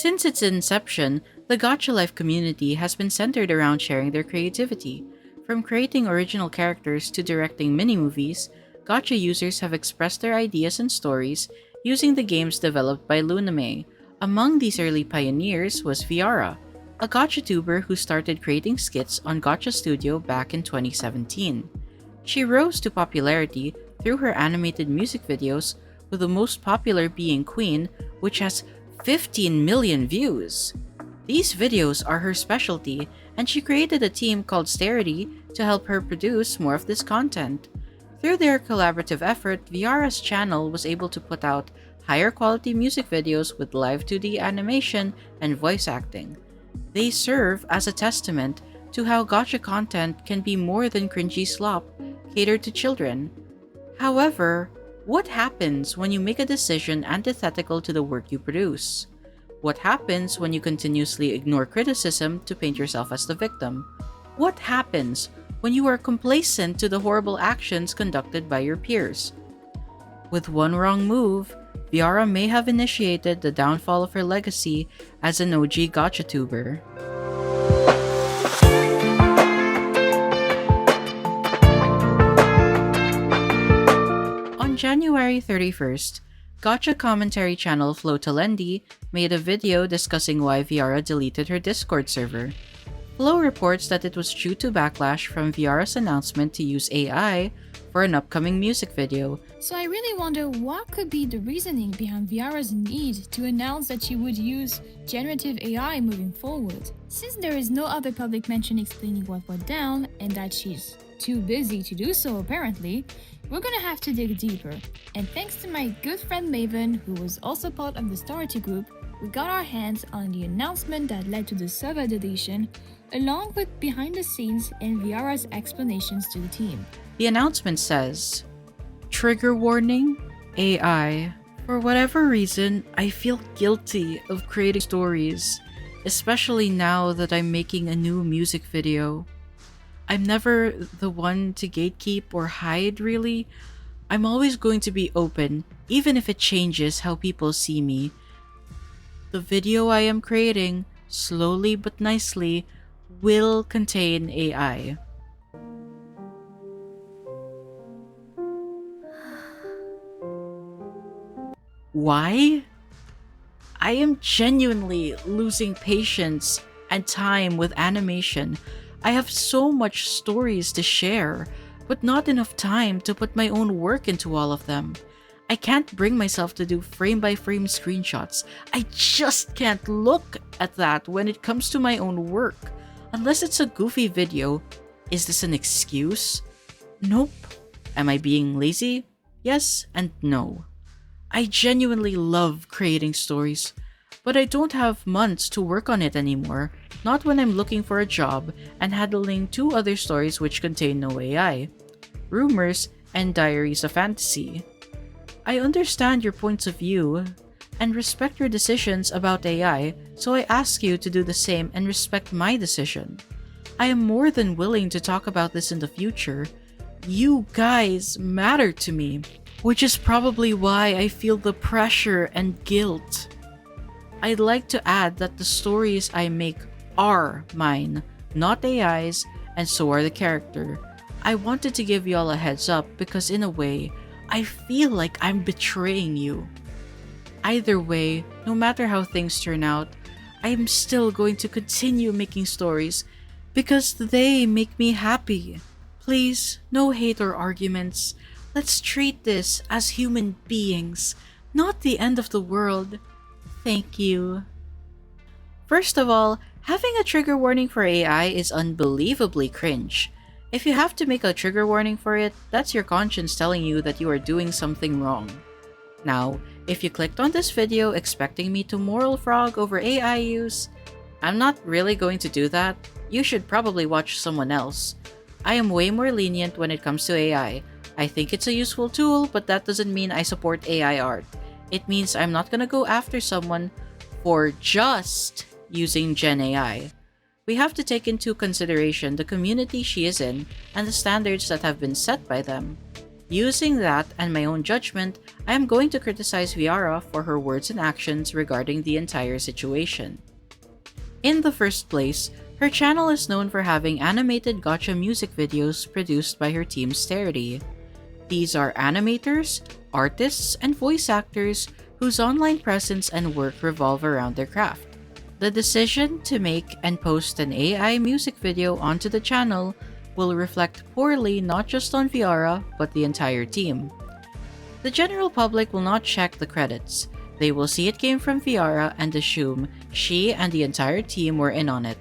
Since its inception, the Gacha Life community has been centered around sharing their creativity. From creating original characters to directing mini-movies, Gacha users have expressed their ideas and stories using the games developed by Luname. Among these early pioneers was Viarrah, a Gachatuber who started creating skits on Gacha Studio back in 2017. She rose to popularity through her animated music videos, with the most popular being Queen, which has 15 million views. These videos are her specialty, and she created a team called Starity to help her produce more of this content. Through their collaborative effort, Viarrah's channel was able to put out higher quality music videos with live 2D animation and voice acting. They serve as a testament to how gacha content can be more than cringy slop catered to children. However, what happens when you make a decision antithetical to the work you produce? What happens when you continuously ignore criticism to paint yourself as the victim? What happens when you are complacent to the horrible actions conducted by your peers? With one wrong move, Viarrah may have initiated the downfall of her legacy as an OG Gachatuber. On January 31st, Gacha commentary channel LenTotally made a video discussing why Viarrah deleted her Discord server. Flo reports that it was due to backlash from Viarrah's announcement to use AI for an upcoming music video. So I really wonder what could be the reasoning behind Viarrah's need to announce that she would use generative AI moving forward. Since there is no other public mention explaining what went down, and that she's too busy to do so apparently, we're gonna have to dig deeper. And thanks to my good friend Maven, who was also part of the Starity group, we got our hands on the announcement that led to the server deletion, along with behind the scenes and Viarrah's explanations to the team. The announcement says, "Trigger warning, AI. For whatever reason, I feel guilty of creating stories, especially now that I'm making a new music video. I'm never the one to gatekeep or hide, really. I'm always going to be open, even if it changes how people see me. The video I am creating, slowly but nicely, will contain AI." Why? I am genuinely losing patience and time with animation. I have so much stories to share, but not enough time to put my own work into all of them. I can't bring myself to do frame-by-frame screenshots. I just can't look at that when it comes to my own work. Unless it's a goofy video. Is this an excuse? Nope. Am I being lazy? Yes and no. I genuinely love creating stories, but I don't have months to work on it anymore, not when I'm looking for a job and handling two other stories which contain no AI, Rumors and Diaries of Fantasy. I understand your points of view and respect your decisions about AI, so I ask you to do the same and respect my decision. I am more than willing to talk about this in the future. You guys matter to me, which is probably why I feel the pressure and guilt. I'd like to add that the stories I make are mine, not AI's, and so are the character. I wanted to give y'all a heads up because in a way, I feel like I'm betraying you. Either way, no matter how things turn out, I am still going to continue making stories because they make me happy. Please, no hate or arguments. Let's treat this as human beings, not the end of the world. Thank you. First of all, having a trigger warning for AI is unbelievably cringe. If you have to make a trigger warning for it, that's your conscience telling you that you are doing something wrong. Now, if you clicked on this video expecting me to moral frog over AI use, I'm not really going to do that. You should probably watch someone else. I am way more lenient when it comes to AI. I think it's a useful tool, but that doesn't mean I support AI art. It means I'm not gonna go after someone for just using Gen AI. We have to take into consideration the community she is in and the standards that have been set by them. Using that and my own judgment, I am going to criticize Viarrah for her words and actions regarding the entire situation. In the first place, her channel is known for having animated gacha music videos produced by her team Starity. These are animators, artists, and voice actors whose online presence and work revolve around their craft. The decision to make and post an AI music video onto the channel will reflect poorly not just on Viarrah, but the entire team. The general public will not check the credits. They will see it came from Viarrah and assume she and the entire team were in on it.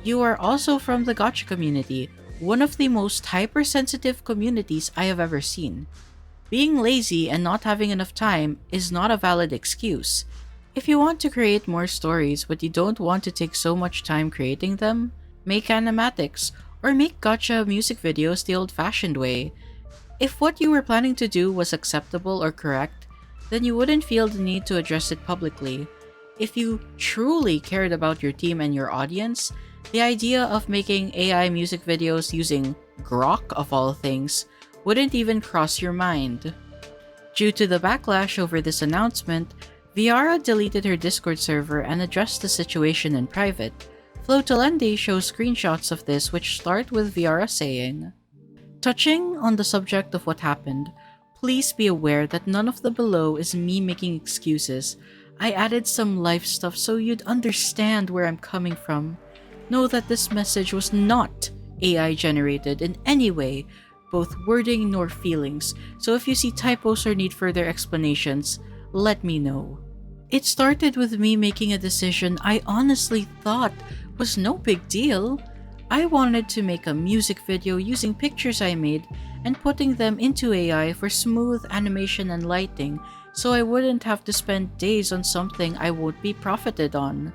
You are also from the gacha community, one of the most hypersensitive communities I have ever seen. Being lazy and not having enough time is not a valid excuse. If you want to create more stories but you don't want to take so much time creating them, make animatics or make gacha music videos the old-fashioned way. If what you were planning to do was acceptable or correct, then you wouldn't feel the need to address it publicly. If you truly cared about your team and your audience, the idea of making AI music videos using Grok of all things wouldn't even cross your mind. Due to the backlash over this announcement, Viarrah deleted her Discord server and addressed the situation in private. LenTotally shows screenshots of this which start with Viarrah saying, "Touching on the subject of what happened, please be aware that none of the below is me making excuses. I added some life stuff so you'd understand where I'm coming from. Know that this message was not AI generated in any way, both wording nor feelings, so if you see typos or need further explanations, let me know." It started with me making a decision I honestly thought was no big deal. I wanted to make a music video using pictures I made and putting them into AI for smooth animation and lighting, so I wouldn't have to spend days on something I won't be profited on.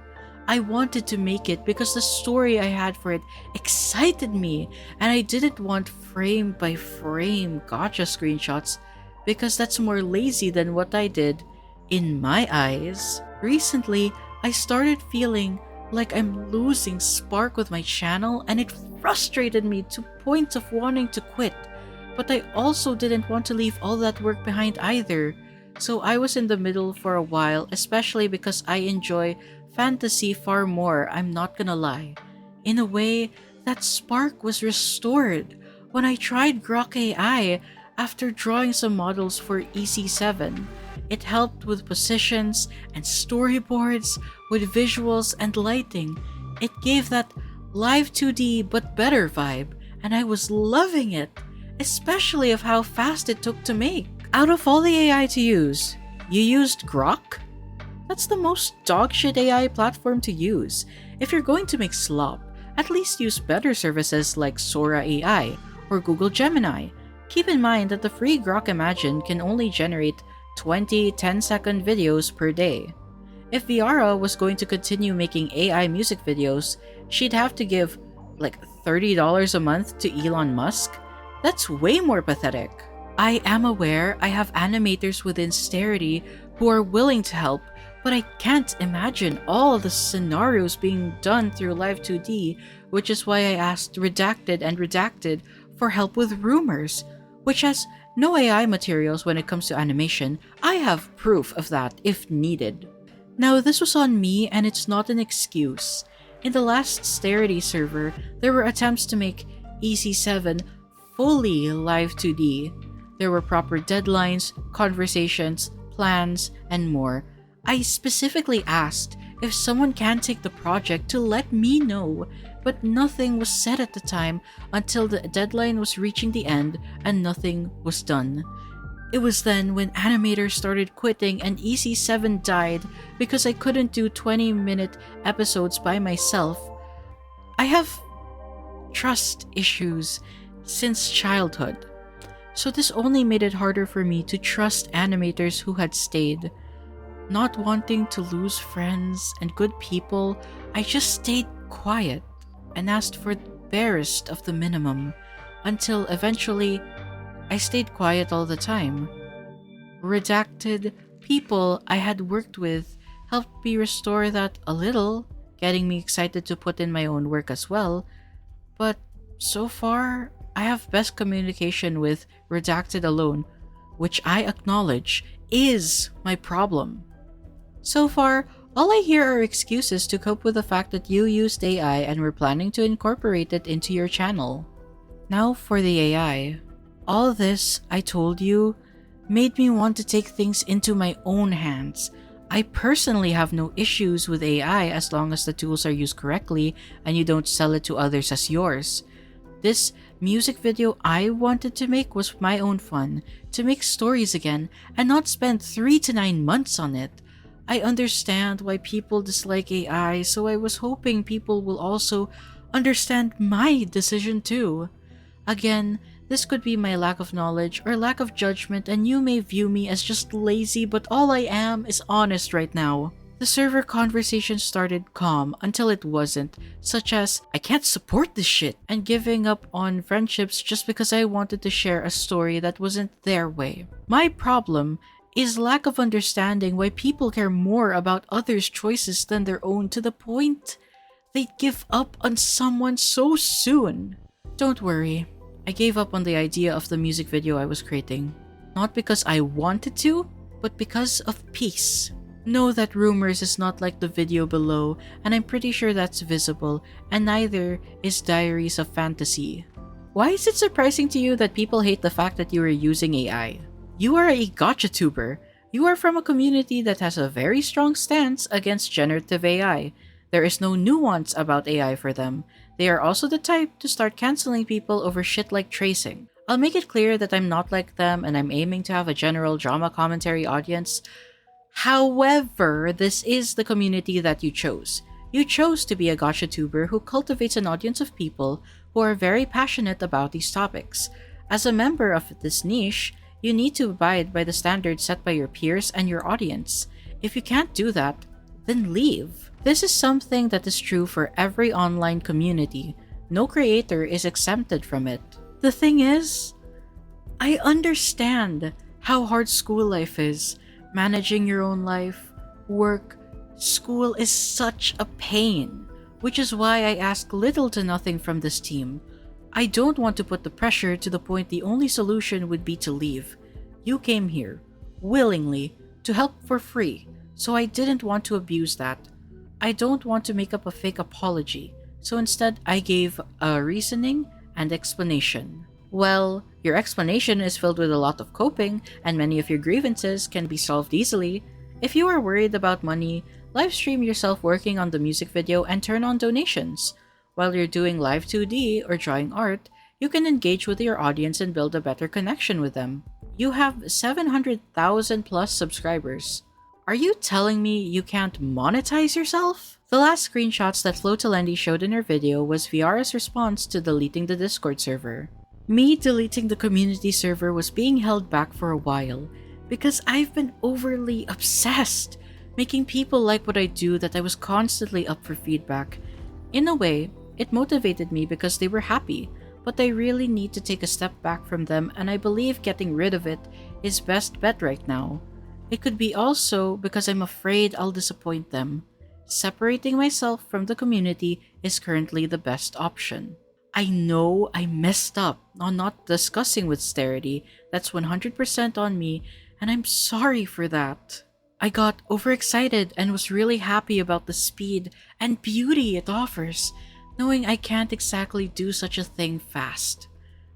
I wanted to make it because the story I had for it excited me, and I didn't want frame by frame gacha screenshots because that's more lazy than what I did in my eyes. Recently, I started feeling like I'm losing spark with my channel, and it frustrated me to point of wanting to quit, but I also didn't want to leave all that work behind either. So I was in the middle for a while, especially because I enjoy fantasy far more, I'm not gonna lie. In a way, that spark was restored when I tried Grok AI after drawing some models for EC7. It helped with positions and storyboards, with visuals and lighting. It gave that live 2D but better vibe, and I was loving it, especially of how fast it took to make. Out of all the AI to use, you used Grok? That's the most dogshit AI platform to use. If you're going to make slop, at least use better services like Sora AI or Google Gemini. Keep in mind that the free Grok Imagine can only generate 20 10-second videos per day. If Viarrah was going to continue making AI music videos, she'd have to give like $30 a month to Elon Musk. That's way more pathetic. I am aware I have animators within Starity who are willing to help, but I can't imagine all the scenarios being done through Live 2D, which is why I asked Redacted and Redacted for help with Rumors, which has no AI materials when it comes to animation. I have proof of that if needed. Now, this was on me and it's not an excuse. In the last Starity server, there were attempts to make EC7 fully Live 2D. There were proper deadlines, conversations, plans, and more. I specifically asked if someone can take the project to let me know, but nothing was said at the time until the deadline was reaching the end and nothing was done. It was then when animators started quitting and EC7 died because I couldn't do 20-minute episodes by myself. I have trust issues since childhood, so this only made it harder for me to trust animators who had stayed. Not wanting to lose friends and good people, I just stayed quiet and asked for the barest of the minimum, until eventually I stayed quiet all the time. Redacted people I had worked with helped me restore that a little, getting me excited to put in my own work as well, but so far, I have best communication with redacted alone, which I acknowledge is my problem. So far, all I hear are excuses to cope with the fact that you used AI and were planning to incorporate it into your channel. Now for the AI. All this I told you made me want to take things into my own hands. I personally have no issues with AI as long as the tools are used correctly and you don't sell it to others as yours. This music video I wanted to make was my own fun, to make stories again and not spend 3 to 9 months on it. I understand why people dislike AI, so I was hoping people will also understand my decision too. Again, this could be my lack of knowledge or lack of judgment, and you may view me as just lazy, but all I am is honest right now. The server conversation started calm until it wasn't, such as, I can't support this shit, and giving up on friendships just because I wanted to share a story that wasn't their way. My problem is lack of understanding why people care more about others' choices than their own, to the point they'd give up on someone so soon. Don't worry, I gave up on the idea of the music video I was creating. Not because I wanted to, but because of peace. Know that rumors is not like the video below, and I'm pretty sure that's visible, and neither is Diaries of Fantasy. Why is it surprising to you that people hate the fact that you are using AI? You are a Gachatuber. You are from a community that has a very strong stance against generative AI. There is no nuance about AI for them. They are also the type to start canceling people over shit like tracing. I'll make it clear that I'm not like them and I'm aiming to have a general drama commentary audience. However, this is the community that you chose. You chose to be a Gachatuber who cultivates an audience of people who are very passionate about these topics. As a member of this niche, you need to abide by the standards set by your peers and your audience. If you can't do that, then leave. This is something that is true for every online community. No creator is exempted from it. The thing is, I understand how hard school life is. Managing your own life, work, school is such a pain, which is why I ask little to nothing from this team. I don't want to put the pressure to the point the only solution would be to leave. You came here, willingly, to help for free, so I didn't want to abuse that. I don't want to make up a fake apology, so instead I gave a reasoning and explanation. Well, your explanation is filled with a lot of coping, and many of your grievances can be solved easily. If you are worried about money, live stream yourself working on the music video and turn on donations. While you're doing live 2D or drawing art, you can engage with your audience and build a better connection with them. You have 700,000 plus subscribers. Are you telling me you can't monetize yourself? The last screenshots that LenTotally showed in her video was Viarrah's response to deleting the Discord server. Me deleting the community server was being held back for a while because I've been overly obsessed, making people like what I do that I was constantly up for feedback. In a way, it motivated me because they were happy, but I really need to take a step back from them, and I believe getting rid of it is best bet right now. It could be also because I'm afraid I'll disappoint them. Separating myself from the community is currently the best option. I know I messed up on not discussing with Starity. That's 100% on me, and I'm sorry for that. I got overexcited and was really happy about the speed and beauty it offers, knowing I can't exactly do such a thing fast.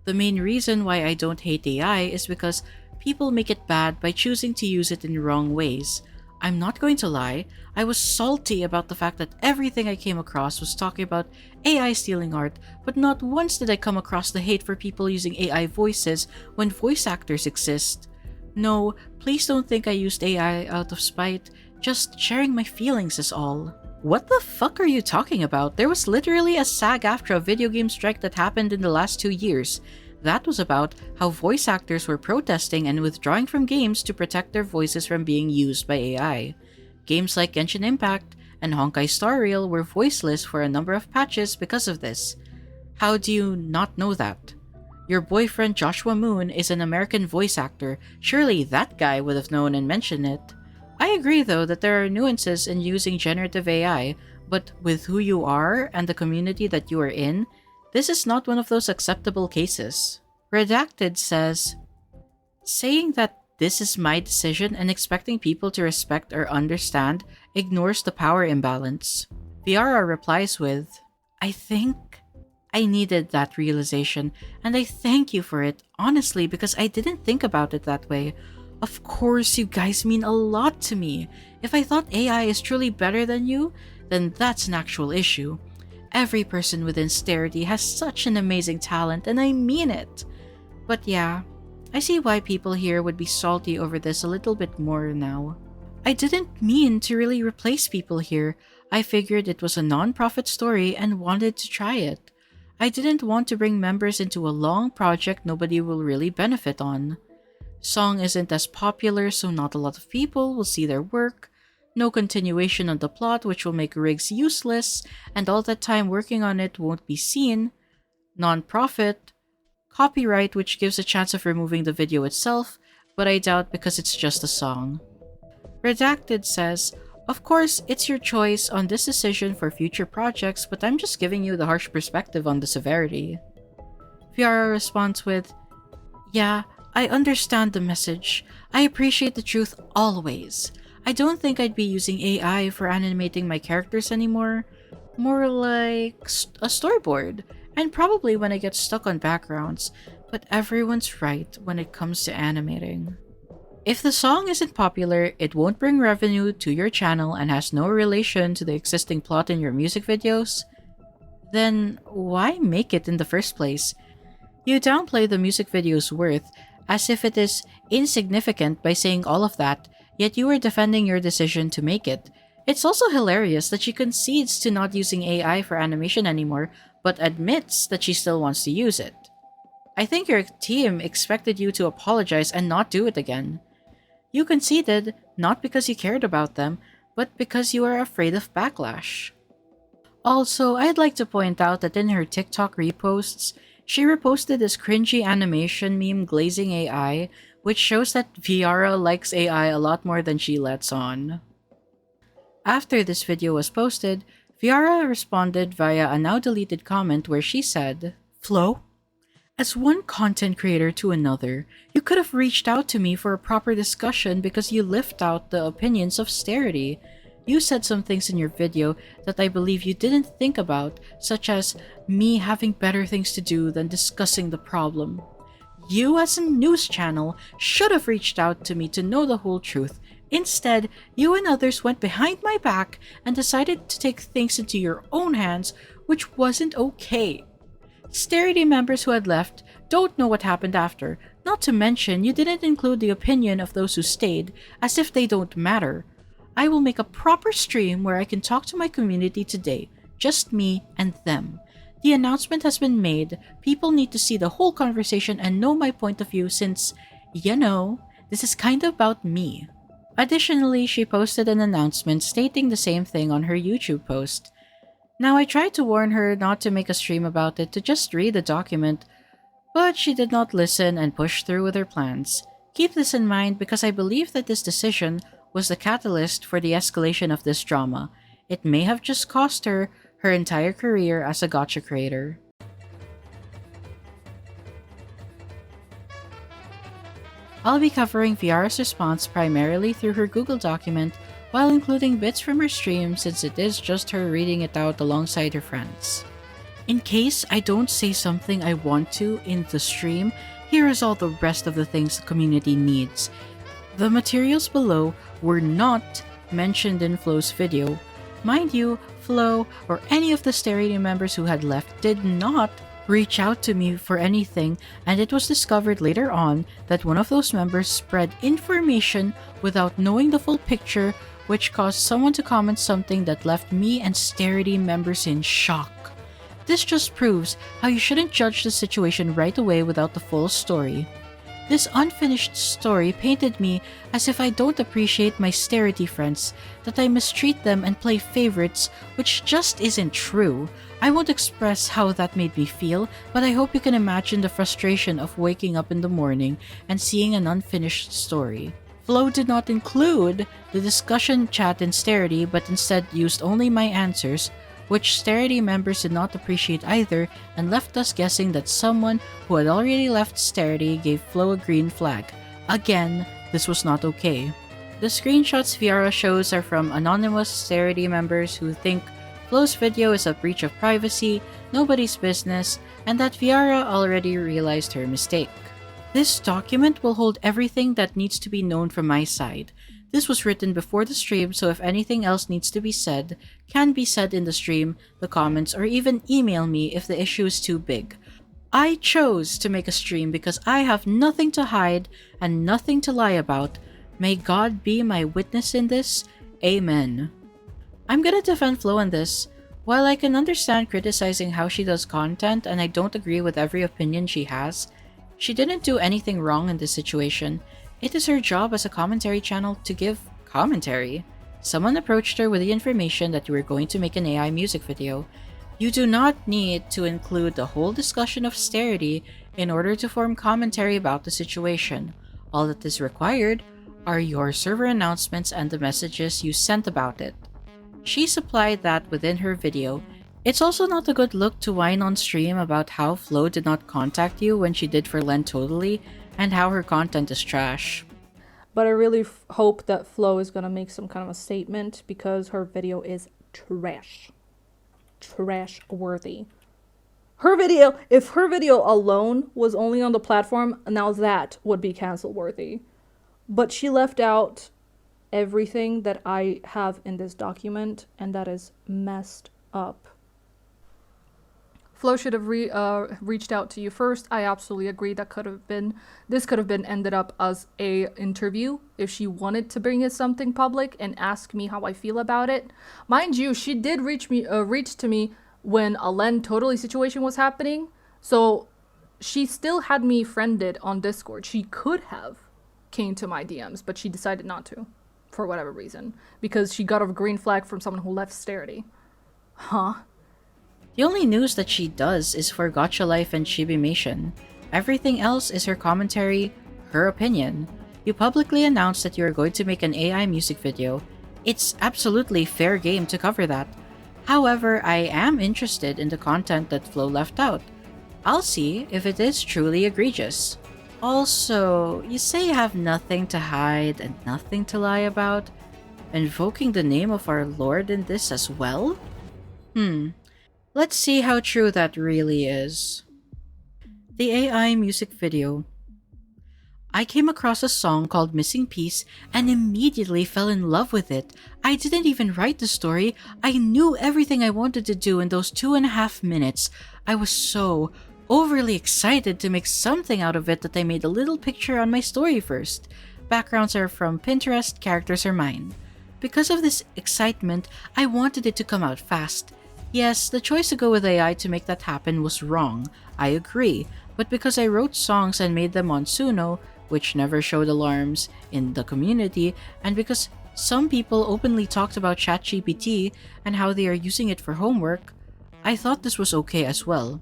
The main reason why I don't hate AI is because people make it bad by choosing to use it in wrong ways. I'm not going to lie, I was salty about the fact that everything I came across was talking about AI stealing art, but not once did I come across the hate for people using AI voices when voice actors exist. No, please don't think I used AI out of spite, just sharing my feelings is all. What the fuck are you talking about? There was literally a SAG-AFTRA video game strike that happened in the last 2 years. That was about how voice actors were protesting and withdrawing from games to protect their voices from being used by AI. Games like Genshin Impact and Honkai Star Rail were voiceless for a number of patches because of this. How do you not know that? Your boyfriend Joshua Moon is an American voice actor. Surely that guy would have known and mentioned it. I agree though that there are nuances in using generative AI, but with who you are and the community that you are in, This is not one of those acceptable cases. Redacted says, saying that this is my decision and expecting people to respect or understand ignores the power imbalance. Viarrah replies with, I think I needed that realization, and I thank you for it, honestly, because I didn't think about it that way. Of course, you guys mean a lot to me. If I thought AI is truly better than you, then that's an actual issue. Every person within Starity has such an amazing talent, and I mean it. But yeah, I see why people here would be salty over this a little bit more now. I didn't mean to really replace people here. I figured it was a non-profit story and wanted to try it. I didn't want to bring members into a long project nobody will really benefit on. Song isn't as popular, so not a lot of people will see their work. No continuation on the plot, which will make Riggs useless, and all that time working on it won't be seen. Non-profit. Copyright, which gives a chance of removing the video itself, but I doubt because it's just a song. Redacted says, of course, it's your choice on this decision for future projects, but I'm just giving you the harsh perspective on the severity. Viarrah responds with, yeah, I understand the message. I appreciate the truth always. I don't think I'd be using AI for animating my characters anymore. More like a storyboard, and probably when I get stuck on backgrounds, but everyone's right when it comes to animating. If the song isn't popular, it won't bring revenue to your channel and has no relation to the existing plot in your music videos, then why make it in the first place? You downplay the music video's worth as if it is insignificant by saying all of that, yet you are defending your decision to make it. It's also hilarious that she concedes to not using AI for animation anymore, but admits that she still wants to use it. I think your team expected you to apologize and not do it again. You conceded, not because you cared about them, but because you are afraid of backlash. Also, I'd like to point out that in her TikTok reposts, she reposted this cringy animation meme glazing AI, which shows that Viarrah likes AI a lot more than she lets on. After this video was posted, Viarrah responded via a now-deleted comment where she said, Flo? As one content creator to another, you could have reached out to me for a proper discussion because you left out the opinions of Starity. You said some things in your video that I believe you didn't think about, such as me having better things to do than discussing the problem. You as a news channel should have reached out to me to know the whole truth. Instead, you and others went behind my back and decided to take things into your own hands, which wasn't okay. Starity members who had left don't know what happened after, not to mention you didn't include the opinion of those who stayed, as if they don't matter. I will make a proper stream where I can talk to my community today, just me and them. The announcement has been made, people need to see the whole conversation and know my point of view since, you know, this is kind of about me. Additionally, she posted an announcement stating the same thing on her YouTube post. Now, I tried to warn her not to make a stream about it, to just read the document, but she did not listen and pushed through with her plans. Keep this in mind because I believe that this decision was the catalyst for the escalation of this drama. It may have just cost her her entire career as a gacha creator. I'll be covering Viarrah's response primarily through her Google document, while including bits from her stream since it is just her reading it out alongside her friends. In case I don't say something I want to in the stream, here is all the rest of the things the community needs. The materials below were not mentioned in Flo's video. Mind you, Flo or any of the Starity members who had left did not reach out to me for anything, and it was discovered later on that one of those members spread information without knowing the full picture, which caused someone to comment something that left me and Starity members in shock. This just proves how you shouldn't judge the situation right away without the full story. This unfinished story painted me as if I don't appreciate my Starity friends, that I mistreat them and play favorites, which just isn't true. I won't express how that made me feel, but I hope you can imagine the frustration of waking up in the morning and seeing an unfinished story. Flo did not include the discussion chat in Starity, but instead used only my answers, which Starity members did not appreciate either and left us guessing that someone who had already left Starity gave Flo a green flag. Again, this was not okay. The screenshots Viarrah shows are from anonymous Starity members who think Flo's video is a breach of privacy, nobody's business, and that Viarrah already realized her mistake. This document will hold everything that needs to be known from my side. This was written before the stream, so if anything else needs to be said, can be said in the stream, the comments, or even email me if the issue is too big. I chose to make a stream because I have nothing to hide and nothing to lie about. May God be my witness in this. Amen. I'm gonna defend Flo on this. While I can understand criticizing how she does content and I don't agree with every opinion she has, she didn't do anything wrong in this situation. It is her job as a commentary channel to give commentary. Someone approached her with the information that you were going to make an AI music video. You do not need to include the whole discussion of Starity in order to form commentary about the situation. All that is required are your server announcements and the messages you sent about it. She supplied that within her video. It's also not a good look to whine on stream about how Flo did not contact you when she did for LenTotally and how her content is trash. But I really hope that Flo is gonna make some kind of a statement because her video is trash. Trash worthy. Her video, if her video alone was only on the platform, now that would be cancel worthy. But she left out everything that I have in this document, and that is messed up. Flo should have reached out to you first. I absolutely agree. This could have been ended up as a interview if she wanted to bring it something public and ask me how I feel about it. Mind you, she did reach to me when a LenTotally situation was happening, so she still had me friended on Discord. She could have came to my DMs, but she decided not to, for whatever reason, because she got a green flag from someone who left Starity. Huh? The only news that she does is for Gacha Life and Shibimation. Everything else is her commentary, her opinion. You publicly announced that you are going to make an AI music video. It's absolutely fair game to cover that. However, I am interested in the content that Flo left out. I'll see if it is truly egregious. Also, you say you have nothing to hide and nothing to lie about? Invoking the name of our Lord in this as well? Let's see how true that really is. The AI music video. I came across a song called Missing Piece and immediately fell in love with it. I didn't even write the story. I knew everything I wanted to do in those 2.5 minutes. I was so overly excited to make something out of it that I made a little picture on my story first. Backgrounds are from Pinterest, characters are mine. Because of this excitement, I wanted it to come out fast. Yes, the choice to go with AI to make that happen was wrong, I agree, but because I wrote songs and made them on Suno, which never showed alarms in the community, and because some people openly talked about ChatGPT and how they are using it for homework, I thought this was okay as well.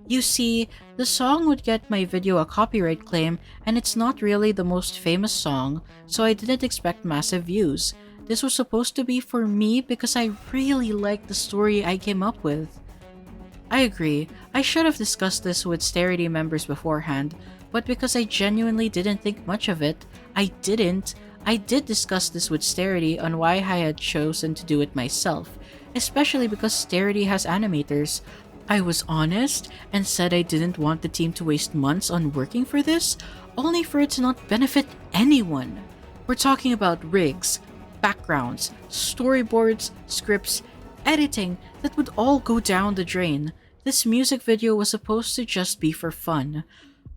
You see, the song would get my video a copyright claim, and it's not really the most famous song, so I didn't expect massive views. This was supposed to be for me because I really liked the story I came up with. I agree, I should have discussed this with Starity members beforehand, but because I genuinely didn't think much of it, I didn't. I did discuss this with Starity on why I had chosen to do it myself, especially because Starity has animators. I was honest and said I didn't want the team to waste months on working for this, only for it to not benefit anyone. We're talking about rigs, backgrounds, storyboards, scripts, editing that would all go down the drain. This music video was supposed to just be for fun.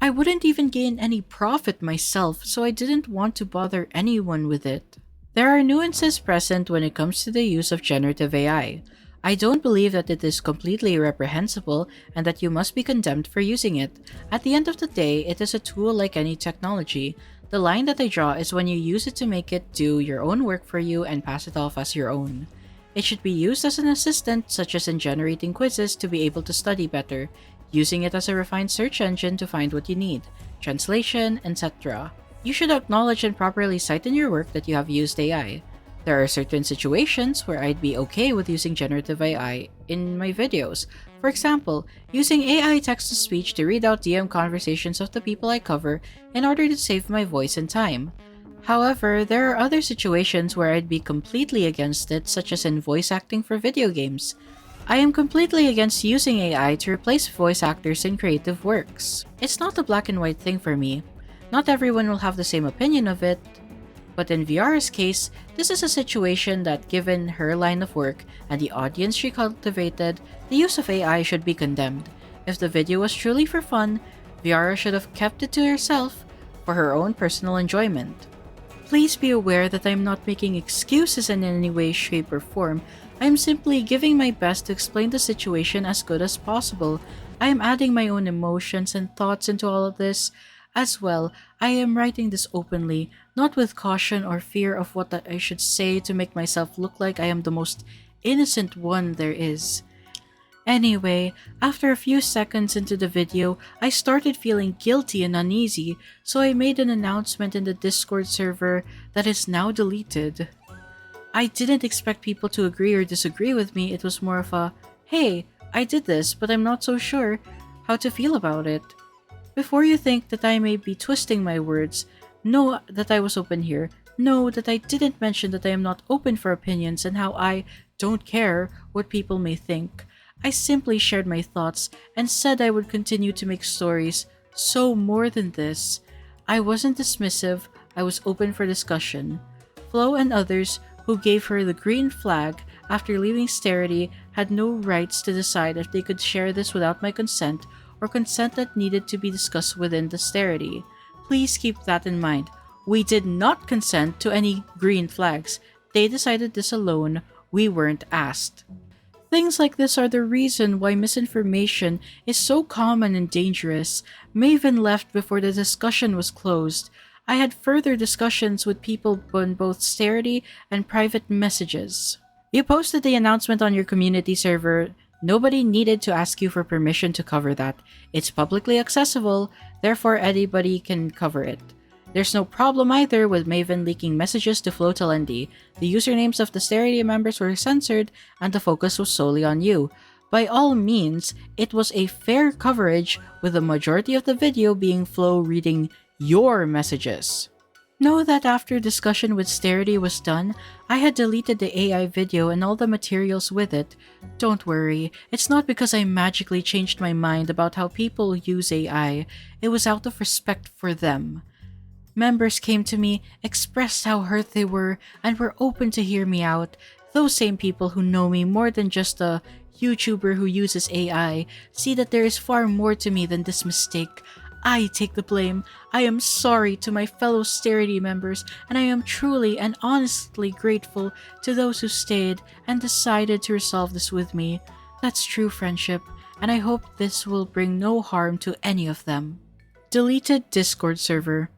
I wouldn't even gain any profit myself, so I didn't want to bother anyone with it. There are nuances present when it comes to the use of generative AI. I don't believe that it is completely reprehensible and that you must be condemned for using it. At the end of the day, it is a tool like any technology. The line that I draw is when you use it to make it do your own work for you and pass it off as your own. It should be used as an assistant, such as in generating quizzes to be able to study better, using it as a refined search engine to find what you need, translation, etc. You should acknowledge and properly cite in your work that you have used AI. There are certain situations where I'd be okay with using generative AI in my videos. For example, using AI text-to-speech to read out DM conversations of the people I cover in order to save my voice and time. However, there are other situations where I'd be completely against it, such as in voice acting for video games. I am completely against using AI to replace voice actors in creative works. It's not a black and white thing for me. Not everyone will have the same opinion of it, but in Viarrah's case, this is a situation that, given her line of work and the audience she cultivated, the use of AI should be condemned. If the video was truly for fun, Viarrah should have kept it to herself for her own personal enjoyment. Please be aware that I am not making excuses in any way, shape, or form. I am simply giving my best to explain the situation as good as possible. I am adding my own emotions and thoughts into all of this. As well, I am writing this openly, not with caution or fear of what I should say to make myself look like I am the most innocent one there is. Anyway, after a few seconds into the video, I started feeling guilty and uneasy, so I made an announcement in the Discord server that is now deleted. I didn't expect people to agree or disagree with me. It was more of a, hey, I did this, but I'm not so sure how to feel about it. Before you think that I may be twisting my words, know that I was open here. Know that I didn't mention that I am not open for opinions and how I don't care what people may think. I simply shared my thoughts and said I would continue to make stories. So more than this, I wasn't dismissive, I was open for discussion. Flo and others who gave her the green flag after leaving Starity had no rights to decide if they could share this without my consent or consent that needed to be discussed within the Starity. Please keep that in mind. We did not consent to any green flags. They decided this alone. We weren't asked. Things like this are the reason why misinformation is so common and dangerous. Maven left before the discussion was closed. I had further discussions with people on both Starity and private messages. You posted the announcement on your community server. Nobody needed to ask you for permission to cover that. It's publicly accessible, therefore anybody can cover it. There's no problem either with Maven leaking messages to LenTotally. The usernames of the Starity members were censored and the focus was solely on you. By all means, it was a fair coverage with the majority of the video being Flo reading your messages. Know that after discussion with Starity was done, I had deleted the AI video and all the materials with it. Don't worry, it's not because I magically changed my mind about how people use AI. It was out of respect for them. Members came to me, expressed how hurt they were, and were open to hear me out. Those same people who know me more than just a YouTuber who uses AI see that there is far more to me than this mistake. I take the blame. I am sorry to my fellow Starity members, and I am truly and honestly grateful to those who stayed and decided to resolve this with me. That's true friendship, and I hope this will bring no harm to any of them. Deleted Discord server.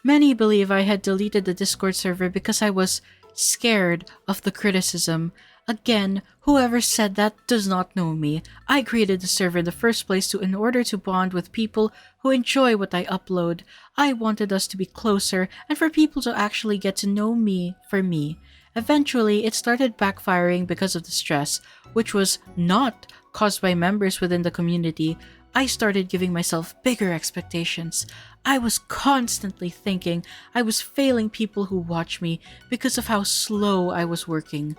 Many believe I had deleted the Discord server because I was scared of the criticism. Again, whoever said that does not know me. I created the server in the first place in order to bond with people who enjoy what I upload. I wanted us to be closer and for people to actually get to know me for me. Eventually, it started backfiring because of the stress, which was not caused by members within the community. I started giving myself bigger expectations. I was constantly thinking I was failing people who watch me because of how slow I was working.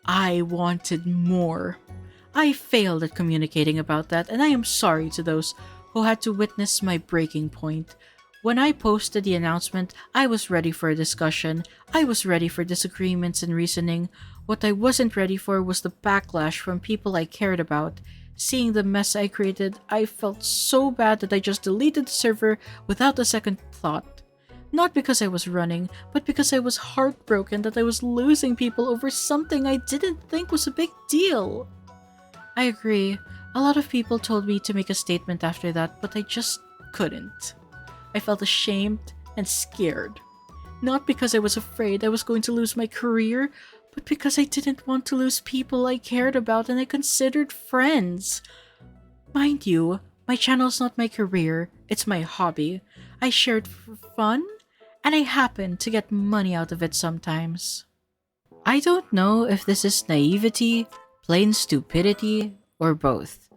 I wanted more. I failed at communicating about that, and I am sorry to those who had to witness my breaking point. When I posted the announcement, I was ready for a discussion. I was ready for disagreements and reasoning. What I wasn't ready for was the backlash from people I cared about. Seeing the mess I created, I felt so bad that I just deleted the server without a second thought. Not because I was running, but because I was heartbroken that I was losing people over something I didn't think was a big deal. I agree. A lot of people told me to make a statement after that, but I just couldn't. I felt ashamed and scared. Not because I was afraid I was going to lose my career, but because I didn't want to lose people I cared about and I considered friends. Mind you, my channel's not my career, it's my hobby. I share it for fun, and I happen to get money out of it sometimes. I don't know if this is naivety, plain stupidity, or both.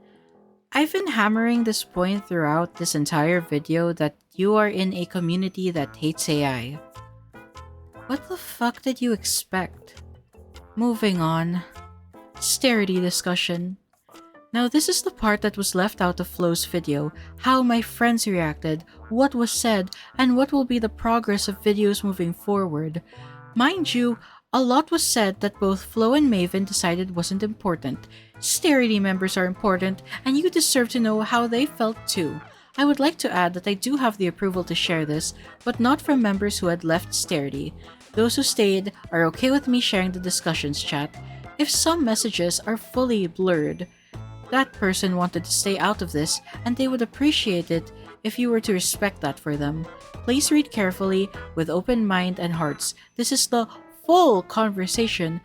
I've been hammering this point throughout this entire video that you are in a community that hates AI. What the fuck did you expect? Moving on. Starity discussion. Now this is the part that was left out of Flo's video, how my friends reacted, what was said, and what will be the progress of videos moving forward. Mind you, a lot was said that both Flo and Maven decided wasn't important. Starity members are important, and you deserve to know how they felt too. I would like to add that I do have the approval to share this, but not from members who had left Starity. Those who stayed are okay with me sharing the discussions chat. If some messages are fully blurred, that person wanted to stay out of this, and they would appreciate it if you were to respect that for them. Please read carefully, with open mind and hearts. This is the full conversation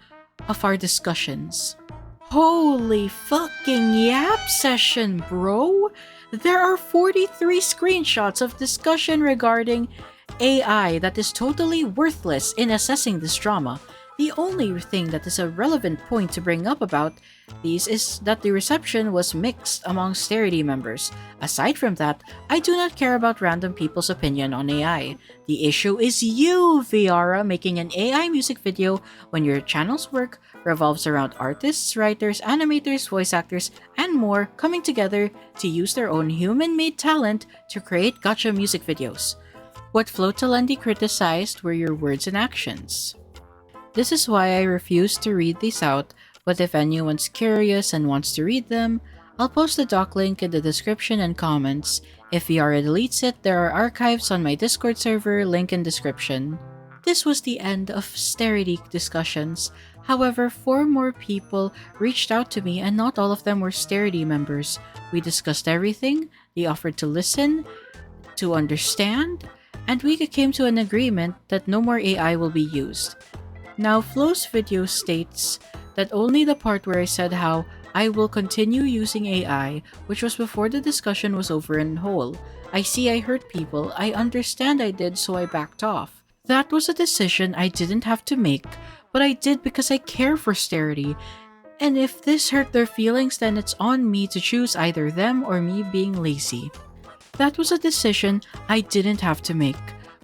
of our discussions. Holy fucking yap session, bro! There are 43 screenshots of discussion regarding AI that is totally worthless in assessing this drama. The only thing that is a relevant point to bring up about these is that the reception was mixed among Starity members. Aside from that, I do not care about random people's opinion on AI. The issue is you, Viarrah, making an AI music video when your channel's work revolves around artists, writers, animators, voice actors, and more coming together to use their own human-made talent to create gacha music videos. What LenTotally criticized were your words and actions. This is why I refuse to read these out, but if anyone's curious and wants to read them, I'll post the doc link in the description and comments. If Viarrah deletes it, there are archives on my Discord server, link in description. This was the end of Starity discussions. However, 4 more people reached out to me and not all of them were Starity members. We discussed everything, they offered to listen, to understand, and we came to an agreement that no more AI will be used. Now, Flo's video states that only the part where I said how I will continue using AI, which was before the discussion was over in whole. I see I hurt people, I understand I did, so I backed off. That was a decision I didn't have to make, but I did because I care for Starity. And if this hurt their feelings, then it's on me to choose either them or me being lazy. That was a decision I didn't have to make.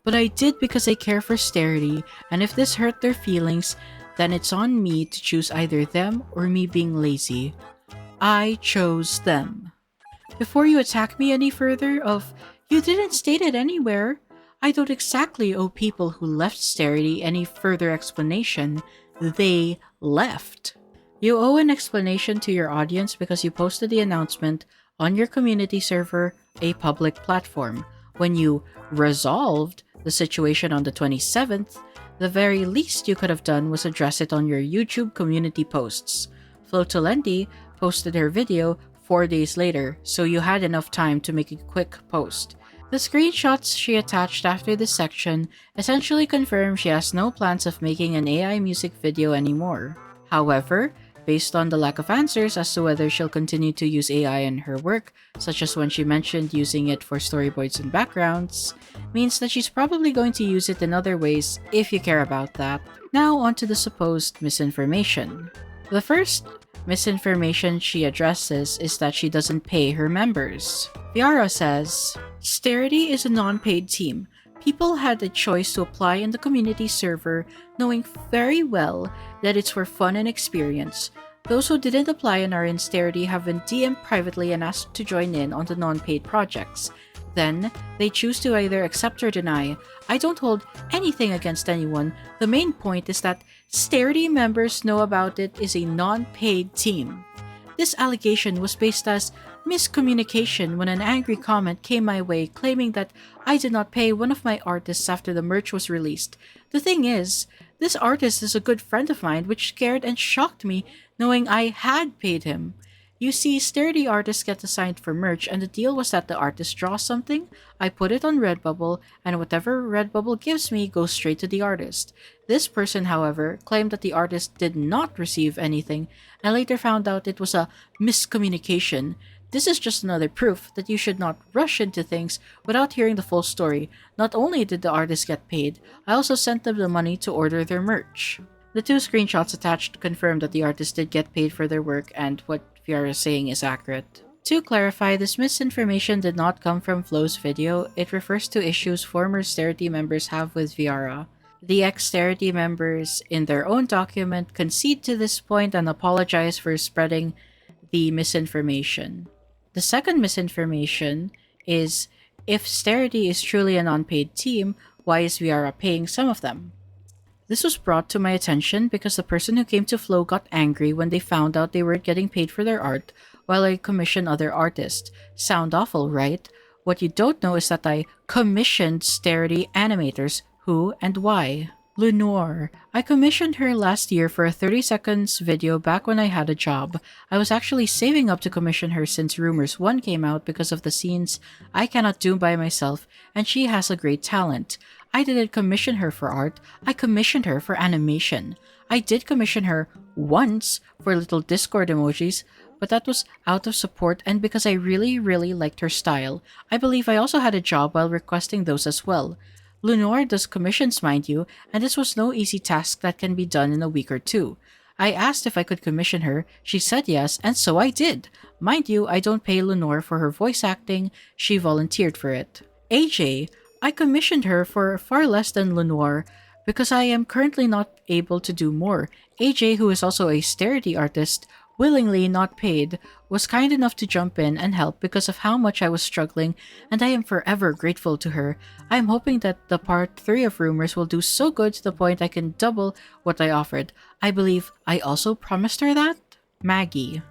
But I did because I care for Starity, and if this hurt their feelings, then it's on me to choose either them or me being lazy. I chose them. Before you attack me any further of, you didn't state it anywhere, I don't exactly owe people who left Starity any further explanation. They left. You owe an explanation to your audience because you posted the announcement on your community server, a public platform. When you resolved the situation on the 27th, the very least you could have done was address it on your YouTube community posts. LenTotally posted her video 4 days later, so you had enough time to make a quick post. The screenshots she attached after this section essentially confirm she has no plans of making an AI music video anymore. However, based on the lack of answers as to whether she'll continue to use AI in her work, such as when she mentioned using it for storyboards and backgrounds, means that she's probably going to use it in other ways if you care about that. Now onto the supposed misinformation. The first misinformation she addresses is that she doesn't pay her members. Viarrah says, Starity is a non-paid team. People had a choice to apply in the community server, knowing very well that it's for fun and experience. Those who didn't apply and are in Starity have been DM'd privately and asked to join in on the non-paid projects. Then, they choose to either accept or deny. I don't hold anything against anyone. The main point is that Starity members know about it is a non-paid team. This allegation was based as miscommunication when an angry comment came my way claiming that I did not pay one of my artists after the merch was released. The thing is, this artist is a good friend of mine, which scared and shocked me knowing I had paid him. You see, Starity artists get assigned for merch, and the deal was that the artist draws something, I put it on Redbubble, and whatever Redbubble gives me goes straight to the artist. This person, however, claimed that the artist did not receive anything, and later found out it was a miscommunication. This is just another proof that you should not rush into things without hearing the full story. Not only did the artist get paid, I also sent them the money to order their merch. The two screenshots attached confirm that the artist did get paid for their work and what Viarrah is saying is accurate. To clarify, this misinformation did not come from Flo's video. It refers to issues former Starity members have with Viarrah. The ex-Starity members, in their own document, concede to this point and apologize for spreading the misinformation. The second misinformation is, if Starity is truly a non-paid team, why is Viarrah paying some of them? This was brought to my attention because the person who came to Flo got angry when they found out they weren't getting paid for their art while I commissioned other artists. Sound awful, right? What you don't know is that I commissioned Starity animators. Who and why? Lenore. I commissioned her last year for a 30 seconds video back when I had a job. I was actually saving up to commission her since Rumors 1 came out because of the scenes I cannot do by myself, and she has a great talent. I didn't commission her for art, I commissioned her for animation. I did commission her once for little Discord emojis, but that was out of support and because I really liked her style. I believe I also had a job while requesting those as well. Lenore does commissions, mind you, and this was no easy task that can be done in a week or two. I asked if I could commission her, she said yes, and so I did. Mind you, I don't pay Lenore for her voice acting, she volunteered for it. AJ, I commissioned her for far less than Lenore because I am currently not able to do more. AJ, who is also a Starity artist, willingly not paid, was kind enough to jump in and help because of how much I was struggling, and I am forever grateful to her. I am hoping that the part 3 of Rumors will do so good to the point I can double what I offered. I believe I also promised her that? Maggie,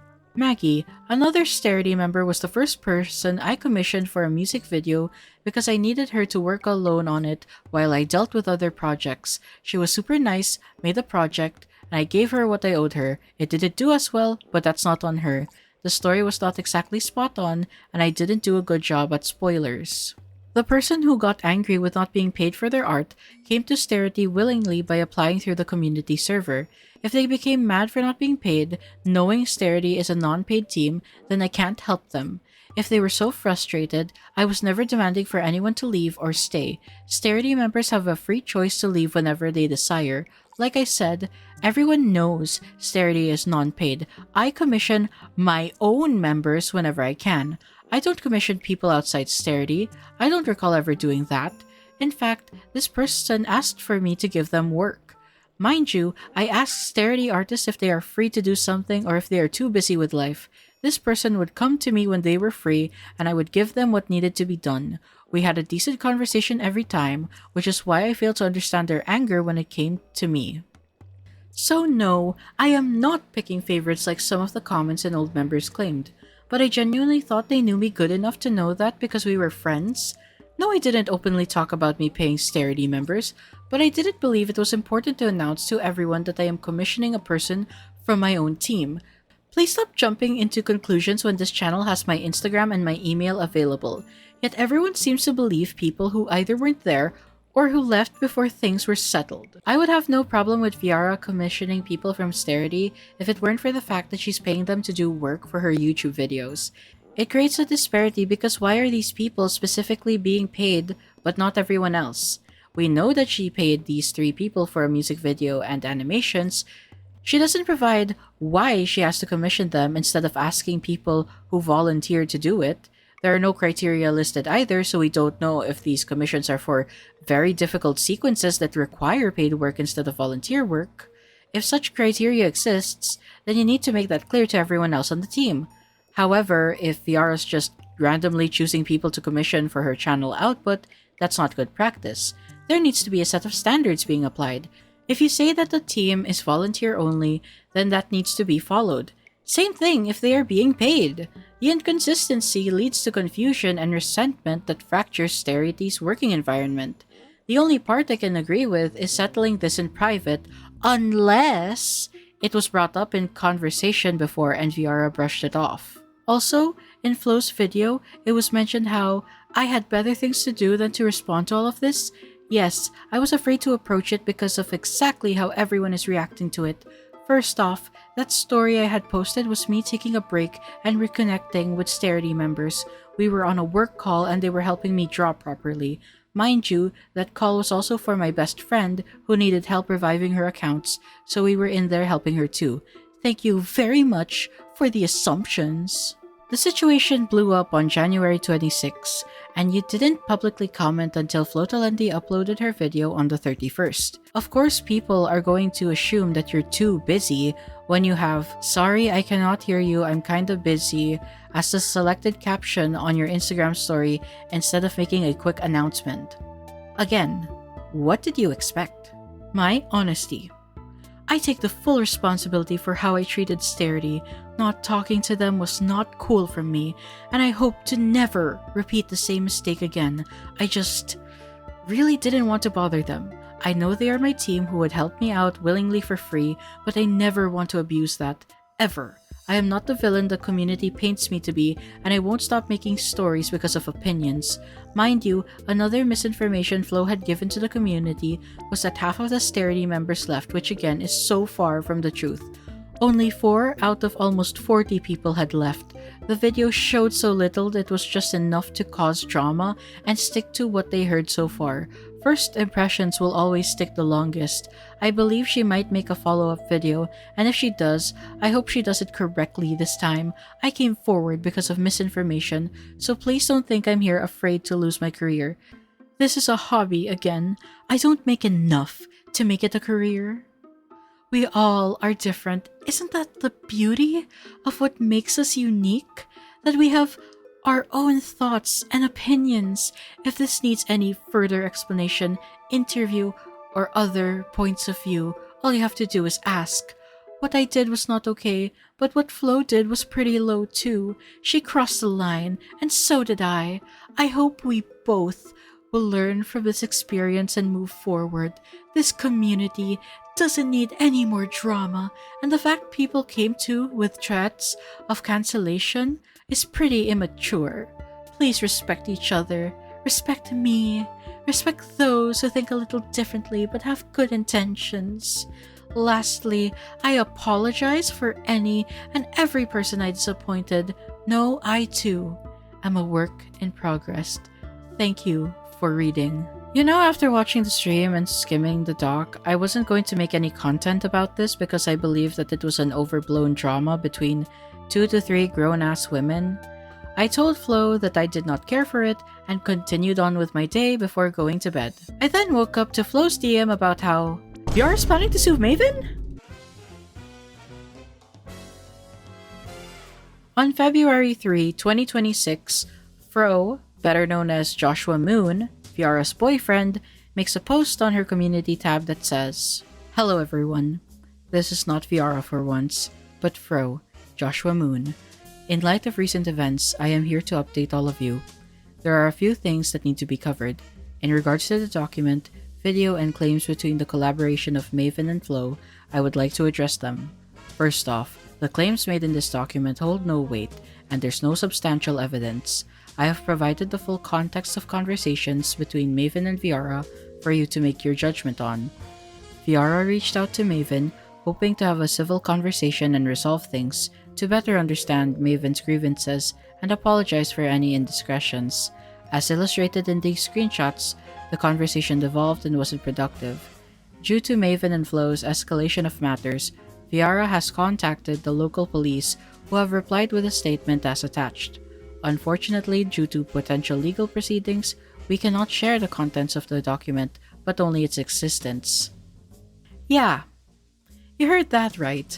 another Starity member, was the first person I commissioned for a music video because I needed her to work alone on it while I dealt with other projects. She was super nice, made the project, and I gave her what I owed her. It didn't do as well, but that's not on her. The story was not exactly spot on, and I didn't do a good job at spoilers. The person who got angry with not being paid for their art came to Starity willingly by applying through the community server. If they became mad for not being paid, knowing Starity is a non-paid team, then I can't help them. If they were so frustrated, I was never demanding for anyone to leave or stay. Starity members have a free choice to leave whenever they desire. Like I said, everyone knows Starity is non-paid. I commission my own members whenever I can. I don't commission people outside Starity. I don't recall ever doing that. In fact, this person asked for me to give them work. Mind you, I asked Starity artists if they are free to do something or if they are too busy with life. This person would come to me when they were free and I would give them what needed to be done. We had a decent conversation every time, which is why I failed to understand their anger when it came to me. So no, I am not picking favorites like some of the comments and old members claimed. But I genuinely thought they knew me good enough to know that because we were friends. No, I didn't openly talk about me paying Starity members, but I didn't believe it was important to announce to everyone that I am commissioning a person from my own team. Please stop jumping into conclusions when this channel has my Instagram and my email available. Yet everyone seems to believe people who either weren't there or who left before things were settled. I would have no problem with Viarrah commissioning people from Starity if it weren't for the fact that she's paying them to do work for her YouTube videos. It creates a disparity because why are these people specifically being paid but not everyone else? We know that she paid these 3 people for a music video and animations. She doesn't provide why she has to commission them instead of asking people who volunteered to do it. There are no criteria listed either, so we don't know if these commissions are for very difficult sequences that require paid work instead of volunteer work. If such criteria exists, then you need to make that clear to everyone else on the team. However, if Viarrah's just randomly choosing people to commission for her channel output, that's not good practice. There needs to be a set of standards being applied. If you say that the team is volunteer only, then that needs to be followed. Same thing if they are being paid. The inconsistency leads to confusion and resentment that fractures Starity's working environment. The only part I can agree with is settling this in private, unless it was brought up in conversation before and Viarrah brushed it off. Also, in Flo's video, it was mentioned how I had better things to do than to respond to all of this. Yes, I was afraid to approach it because of exactly how everyone is reacting to it. First off, that story I had posted was me taking a break and reconnecting with Starity members. We were on a work call and they were helping me draw properly. Mind you, that call was also for my best friend who needed help reviving her accounts, so we were in there helping her too. Thank you very much for the assumptions. The situation blew up on January 26, and you didn't publicly comment until LenTotally uploaded her video on the 31st. Of course, people are going to assume that you're too busy when you have "Sorry, I cannot hear you, I'm kinda busy" as the selected caption on your Instagram story instead of making a quick announcement. Again, what did you expect? My honesty. I take the full responsibility for how I treated Starity. Not talking to them was not cool from me, and I hope to never repeat the same mistake again. I just really didn't want to bother them. I know they are my team who would help me out willingly for free, but I never want to abuse that. Ever. I am not the villain the community paints me to be, and I won't stop making stories because of opinions. Mind you, another misinformation Flo had given to the community was that half of the Starity members left, which again is so far from the truth. Only 4 out of almost 40 people had left. The video showed so little that it was just enough to cause drama and stick to what they heard so far. First impressions will always stick the longest. I believe she might make a follow-up video, and if she does, I hope she does it correctly this time. I came forward because of misinformation, so please don't think I'm here afraid to lose my career. This is a hobby again. I don't make enough to make it a career. We all are different. Isn't that the beauty of what makes us unique? That we have our own thoughts and opinions. If this needs any further explanation, interview, or other points of view, all you have to do is ask. What I did was not okay, but what Flo did was pretty low too. She crossed the line, and so did I. I hope we both will learn from this experience and move forward. This community doesn't need any more drama, and the fact people came to with threats of cancellation is pretty immature. Please respect each other, respect me, respect those who think a little differently but have good intentions. Lastly, I apologize for any and every person I disappointed. No, I too am a work in progress. Thank you for reading. You know, after watching the stream and skimming the doc, I wasn't going to make any content about this because I believed that it was an overblown drama between 2 to 3 grown-ass women. I told Flo that I did not care for it and continued on with my day before going to bed. I then woke up to Flo's DM about how Viarrah is planning to sue Maven? On February 3, 2026, Fro, better known as Joshua Moon, Viarrah's boyfriend, makes a post on her community tab that says, "Hello everyone. This is not Viarrah for once, but Fro, Joshua Moon. In light of recent events, I am here to update all of you. There are a few things that need to be covered. In regards to the document, video, and claims between the collaboration of Maven and Flo, I would like to address them. First off, the claims made in this document hold no weight, and there's no substantial evidence. I have provided the full context of conversations between Maven and Viarrah for you to make your judgment on. Viarrah reached out to Maven, hoping to have a civil conversation and resolve things, to better understand Maven's grievances and apologize for any indiscretions. As illustrated in these screenshots, the conversation devolved and wasn't productive. Due to Maven and Flo's escalation of matters, Viarrah has contacted the local police, who have replied with a statement as attached. Unfortunately, due to potential legal proceedings, we cannot share the contents of the document, but only its existence." Yeah, you heard that right.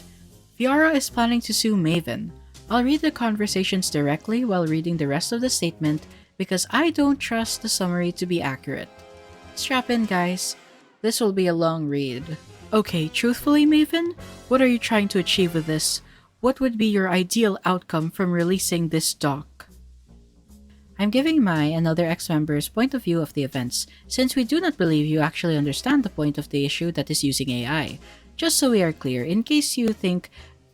Viarrah is planning to sue Maven. I'll read the conversations directly while reading the rest of the statement because I don't trust the summary to be accurate. Strap in, guys. This will be a long read. Okay, truthfully, Maven, what are you trying to achieve with this? What would be your ideal outcome from releasing this doc? I'm giving my and other ex-members' point of view of the events, since we do not believe you actually understand the point of the issue that is using AI. Just so we are clear, in case you think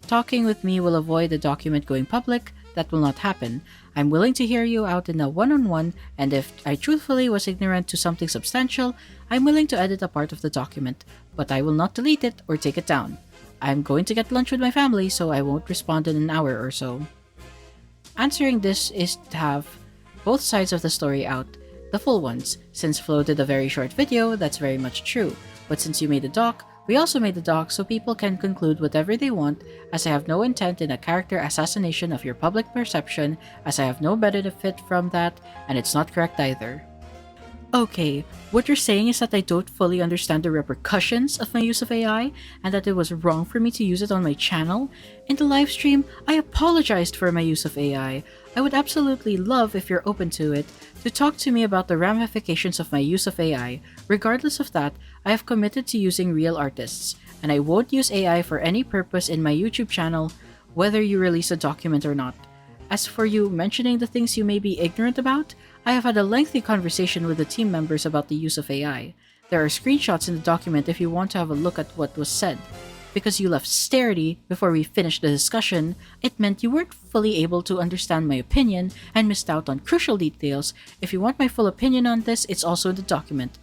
talking with me will avoid the document going public, that will not happen. I'm willing to hear you out in a one-on-one, and if I truthfully was ignorant to something substantial, I'm willing to edit a part of the document, but I will not delete it or take it down. I'm going to get lunch with my family, so I won't respond in an hour or so. Answering this is to have both sides of the story out. the full ones. Since Flo did a very short video, that's very much true. But since you made a doc, we also made the doc so people can conclude whatever they want, as I have no intent in a character assassination of your public perception, as I have no benefit from that, and it's not correct either. Okay, what you're saying is that I don't fully understand the repercussions of my use of AI, and that it was wrong for me to use it on my channel? In the live stream, I apologized for my use of AI. I would absolutely love, if you're open to it, to talk to me about the ramifications of my use of AI. Regardless of that, I have committed to using real artists, and I won't use AI for any purpose in my YouTube channel, whether you release a document or not. As for you mentioning the things you may be ignorant about, I have had a lengthy conversation with the team members about the use of AI. There are screenshots in the document if you want to have a look at what was said. Because you left Starity before we finished the discussion, it meant you weren't fully able to understand my opinion and missed out on crucial details. If you want my full opinion on this, it's also in the document.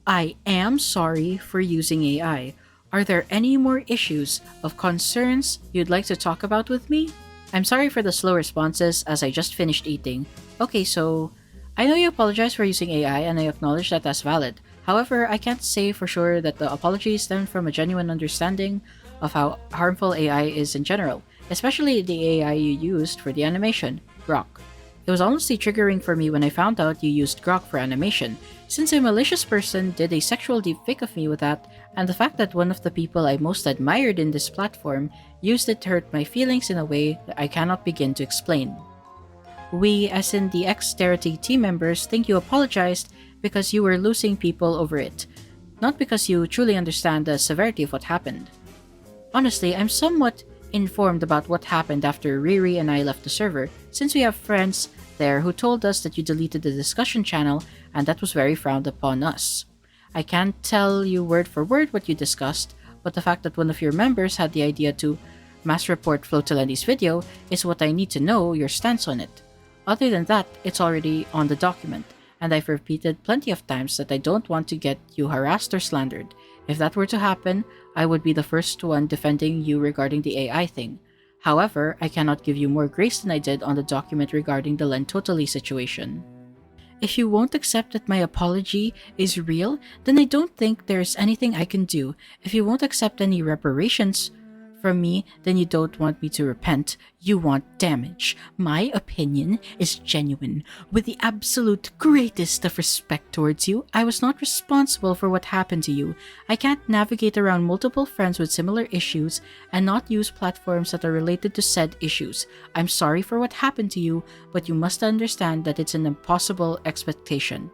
I am sorry for using AI. Are there any more issues of concerns you'd like to talk about with me? I'm sorry for the slow responses as I just finished eating. Okay, so I know you apologize for using AI and I acknowledge that that's valid. However, I can't say for sure that the apology stemmed from a genuine understanding of how harmful AI is in general, especially the AI you used for the animation, Grok. It was honestly triggering for me when I found out you used Grok for animation, since a malicious person did a sexual deepfake of me with that, and the fact that one of the people I most admired in this platform used it to hurt my feelings in a way that I cannot begin to explain. We, as in the Starity team members, think you apologized because you were losing people over it, not because you truly understand the severity of what happened. Honestly, I'm somewhat informed about what happened after Riri and I left the server, since we have friends there who told us that you deleted the discussion channel, and that was very frowned upon us. I can't tell you word for word what you discussed, but the fact that one of your members had the idea to mass report LenTotally's video is what I need to know your stance on it. Other than that, it's already on the document, and I've repeated plenty of times that I don't want to get you harassed or slandered. If that were to happen, I would be the first one defending you regarding the AI thing. However, I cannot give you more grace than I did on the document regarding the LenTotally situation. If you won't accept that my apology is real, then I don't think there's anything I can do. If you won't accept any reparations from me, then you don't want me to repent. You want damage. My opinion is genuine. With the absolute greatest of respect towards you, I was not responsible for what happened to you. I can't navigate around multiple friends with similar issues and not use platforms that are related to said issues. I'm sorry for what happened to you, but you must understand that it's an impossible expectation.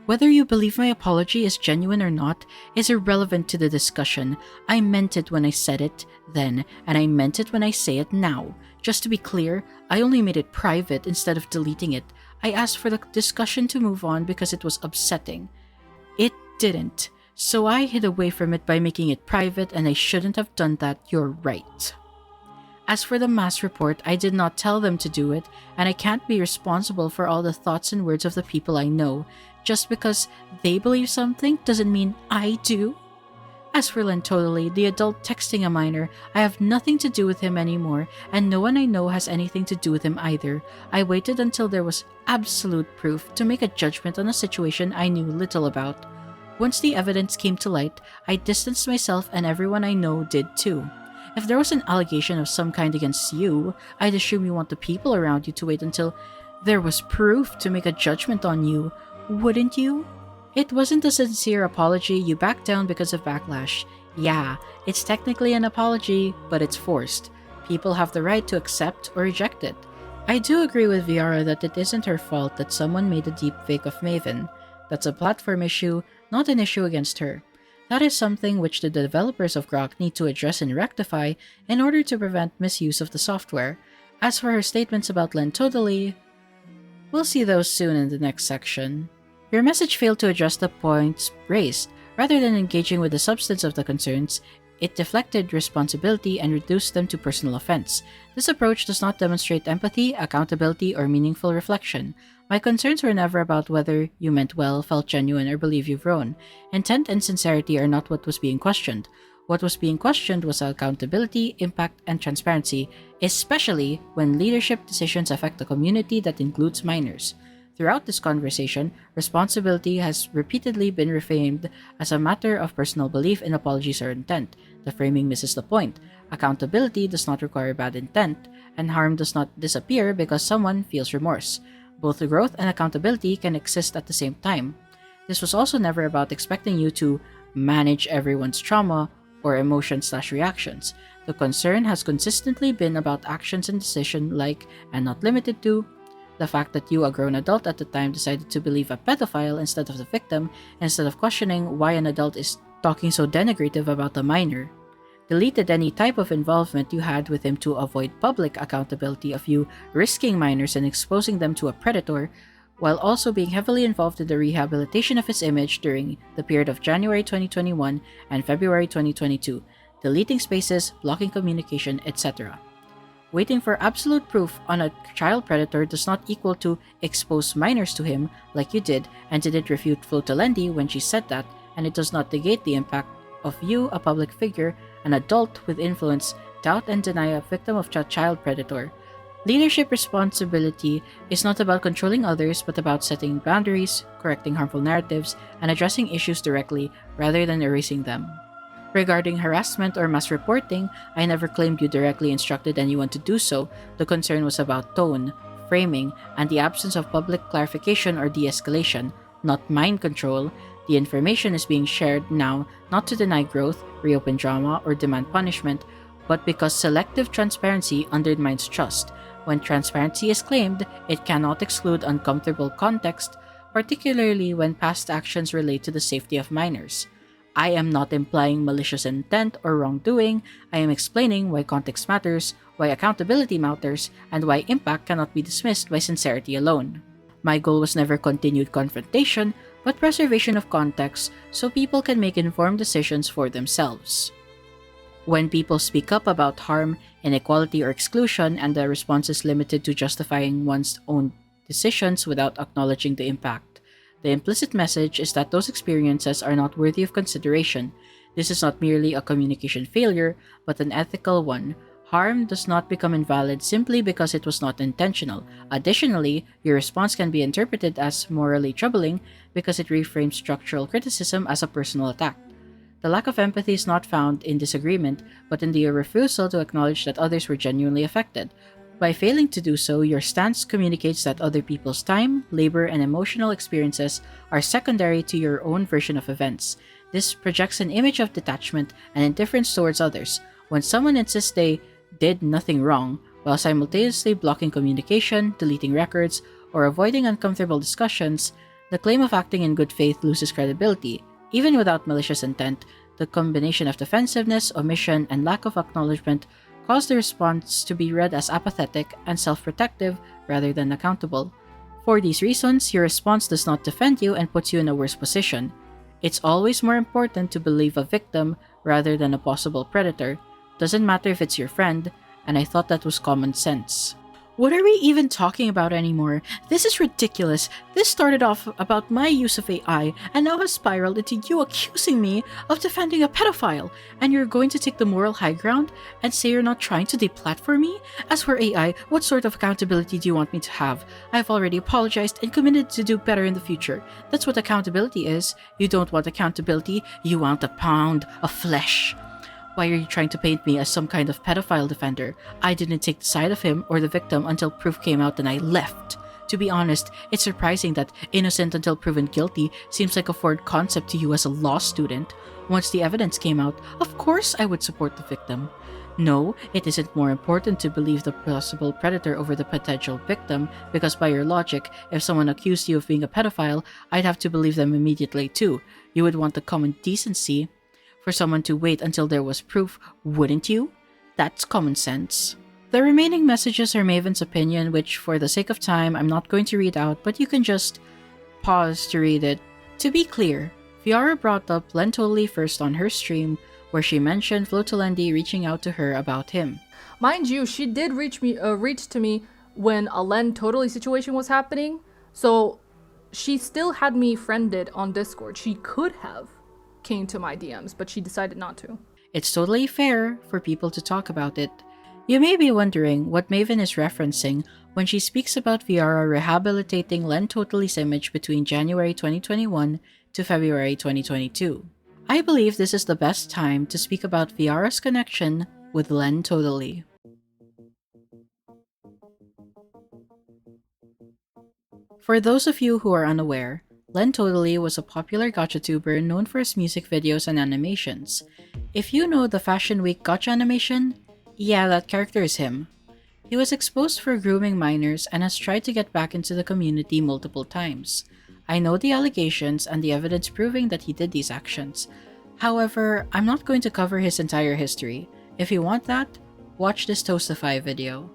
Whether you believe my apology is genuine or not is irrelevant to the discussion. I meant it when I said it then, and I meant it when I say it now. Just to be clear, I only made it private instead of deleting it. I asked for the discussion to move on because it was upsetting. It didn't, so I hid away from it by making it private, and I shouldn't have done that. You're right. As for the mass report, I did not tell them to do it, and I can't be responsible for all the thoughts and words of the people I know. Just because they believe something doesn't mean I do. As for LenTotally, the adult texting a minor, I have nothing to do with him anymore, and no one I know has anything to do with him either. I waited until there was absolute proof to make a judgment on a situation I knew little about. Once the evidence came to light, I distanced myself, and everyone I know did too. If there was an allegation of some kind against you, I'd assume you want the people around you to wait until there was proof to make a judgment on you. Wouldn't you? It wasn't a sincere apology. You backed down because of backlash. Yeah, it's technically an apology, but it's forced. People have the right to accept or reject it. I do agree with Viarrah that it isn't her fault that someone made a deepfake of Maven. That's a platform issue, not an issue against her. That is something which the developers of Grok need to address and rectify in order to prevent misuse of the software. As for her statements about LenTotally, we'll see those soon in the next section. Your message failed to address the points raised. Rather than engaging with the substance of the concerns, it deflected responsibility and reduced them to personal offense. This approach does not demonstrate empathy, accountability, or meaningful reflection. My concerns were never about whether you meant well, felt genuine, or believe you've grown. Intent and sincerity are not what was being questioned. What was being questioned was accountability, impact, and transparency, especially when leadership decisions affect the community that includes minors. Throughout this conversation, responsibility has repeatedly been reframed as a matter of personal belief in apologies or intent. The framing misses the point. Accountability does not require bad intent, and harm does not disappear because someone feels remorse. Both growth and accountability can exist at the same time. This was also never about expecting you to manage everyone's trauma or emotions/reactions. The concern has consistently been about actions and decisions like, and not limited to, the fact that you, a grown adult at the time, decided to believe a pedophile instead of the victim, instead of questioning why an adult is talking so denigrative about a minor. Deleted any type of involvement you had with him to avoid public accountability of you risking minors and exposing them to a predator, while also being heavily involved in the rehabilitation of his image during the period of January 2021 and February 2022, deleting spaces, blocking communication, etc. Waiting for absolute proof on a child predator does not equal to expose minors to him like you did and didn't refute LenTotally when she said that, and it does not negate the impact of you, a public figure, an adult with influence, doubt and deny a victim of a child predator. Leadership responsibility is not about controlling others but about setting boundaries, correcting harmful narratives, and addressing issues directly rather than erasing them. Regarding harassment or mass reporting, I never claimed you directly instructed anyone to do so. The concern was about tone, framing, and the absence of public clarification or de-escalation, not mind control. The information is being shared now not to deny growth, reopen drama, or demand punishment, but because selective transparency undermines trust. When transparency is claimed, it cannot exclude uncomfortable context, particularly when past actions relate to the safety of minors. I am not implying malicious intent or wrongdoing. I am explaining why context matters, why accountability matters, and why impact cannot be dismissed by sincerity alone. My goal was never continued confrontation, but preservation of context so people can make informed decisions for themselves. When people speak up about harm, inequality, or exclusion, and the response is limited to justifying one's own decisions without acknowledging the impact, the implicit message is that those experiences are not worthy of consideration. This is not merely a communication failure, but an ethical one. Harm does not become invalid simply because it was not intentional. Additionally, your response can be interpreted as morally troubling because it reframes structural criticism as a personal attack. The lack of empathy is not found in disagreement, but in the refusal to acknowledge that others were genuinely affected. By failing to do so, your stance communicates that other people's time, labor, and emotional experiences are secondary to your own version of events. This projects an image of detachment and indifference towards others. When someone insists they did nothing wrong, while simultaneously blocking communication, deleting records, or avoiding uncomfortable discussions, the claim of acting in good faith loses credibility. Even without malicious intent, the combination of defensiveness, omission, and lack of acknowledgement cause the response to be read as apathetic and self-protective rather than accountable. For these reasons, your response does not defend you and puts you in a worse position. It's always more important to believe a victim rather than a possible predator. Doesn't matter if it's your friend, and I thought that was common sense. What are we even talking about anymore? This is ridiculous. This started off about my use of AI and now has spiraled into you accusing me of defending a pedophile. And you're going to take the moral high ground and say you're not trying to deplatform me? As for AI, what sort of accountability do you want me to have? I've already apologized and committed to do better in the future. That's what accountability is. You don't want accountability, you want a pound of flesh. Why are you trying to paint me as some kind of pedophile defender? I didn't take the side of him or the victim until proof came out and I left. To be honest, it's surprising that innocent until proven guilty seems like a foreign concept to you as a law student. Once the evidence came out, of course I would support the victim. No, it isn't more important to believe the possible predator over the potential victim, because by your logic, if someone accused you of being a pedophile, I'd have to believe them immediately too. You would want the common decency for someone to wait until there was proof, wouldn't you? That's common sense. The remaining messages are Maven's opinion, which for the sake of time I'm not going to read out, but you can just pause to read it. To be clear, Viarrah brought up LenTotally first on her stream, where she mentioned LenTotally reaching out to her about him. Mind you, she did reach to me when a LenTotally situation was happening, so she still had me friended on Discord. She could have came to my DMs, but she decided not to. It's totally fair for people to talk about it. You may be wondering what Maven is referencing when she speaks about Viarrah rehabilitating LenTotally's image between January 2021 to February 2022. I believe this is the best time to speak about Viarrah's connection with LenTotally. For those of you who are unaware, LenTotally was a popular gachatuber known for his music videos and animations. If you know the Fashion Week gacha animation, yeah, that character is him. He was exposed for grooming minors and has tried to get back into the community multiple times. I know the allegations and the evidence proving that he did these actions. However, I'm not going to cover his entire history. If you want that, watch this Toastify video.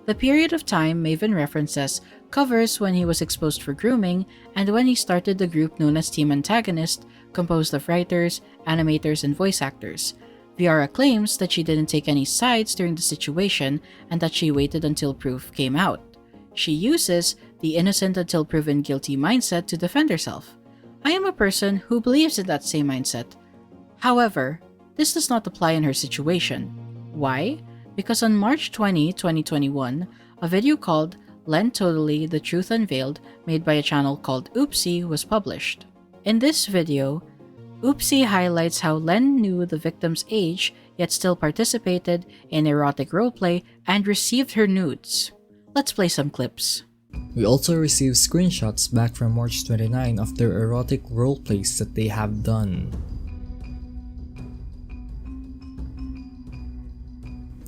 The period of time Maven references covers when he was exposed for grooming and when he started the group known as Team Antagonist, composed of writers, animators, and voice actors. Viarrah claims that she didn't take any sides during the situation and that she waited until proof came out. She uses the innocent until proven guilty mindset to defend herself. I am a person who believes in that same mindset. However, this does not apply in her situation. Why? Because on March 20, 2021, a video called LenTotally The Truth Unveiled, made by a channel called Oopsie, was published. In this video, Oopsie highlights how Len knew the victim's age yet still participated in erotic roleplay and received her nudes. Let's play some clips. We also received screenshots back from March 29 of their erotic roleplays that they have done.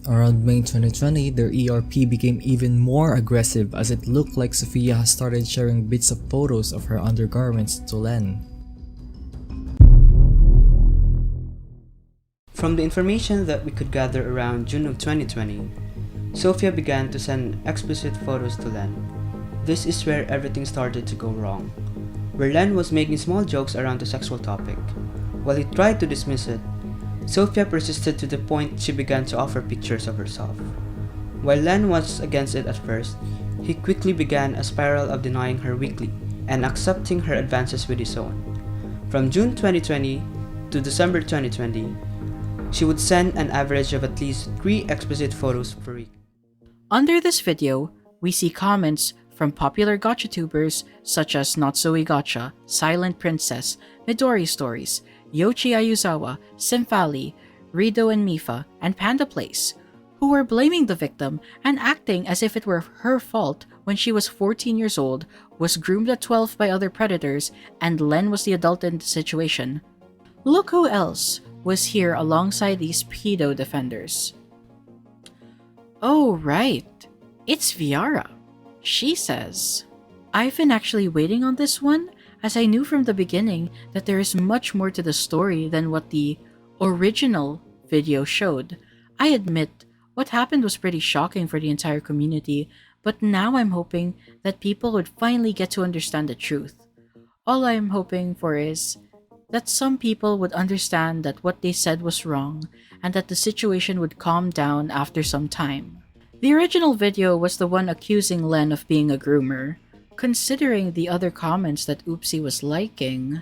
Around May 2020, their ERP became even more aggressive as it looked like Sophia has started sharing bits of photos of her undergarments to Len. From the information that we could gather around June of 2020, Sophia began to send explicit photos to Len. This is where everything started to go wrong, where Len was making small jokes around the sexual topic. While he tried to dismiss it, Sophia persisted to the point she began to offer pictures of herself. While Len was against it at first, he quickly began a spiral of denying her weekly and accepting her advances with his own. From June 2020 to December 2020, she would send an average of at least 3 explicit photos per week. Under this video, we see comments from popular gachatubers such as Notsui Gacha, Silent Princess, Midori Stories, Yoshi Ayuzawa, Simfali, Rido and Mifa, and Panda Place, who were blaming the victim and acting as if it were her fault when she was 14 years old, was groomed at 12 by other predators, and Len was the adult in the situation. Look who else was here alongside these pedo defenders. Oh right, it's Viarrah. She says, I've been actually waiting on this one, as I knew from the beginning that there is much more to the story than what the original video showed. I admit, what happened was pretty shocking for the entire community, but now I'm hoping that people would finally get to understand the truth. All I'm hoping for is that some people would understand that what they said was wrong, and that the situation would calm down after some time. The original video was the one accusing Len of being a groomer. Considering the other comments that Oopsie was liking,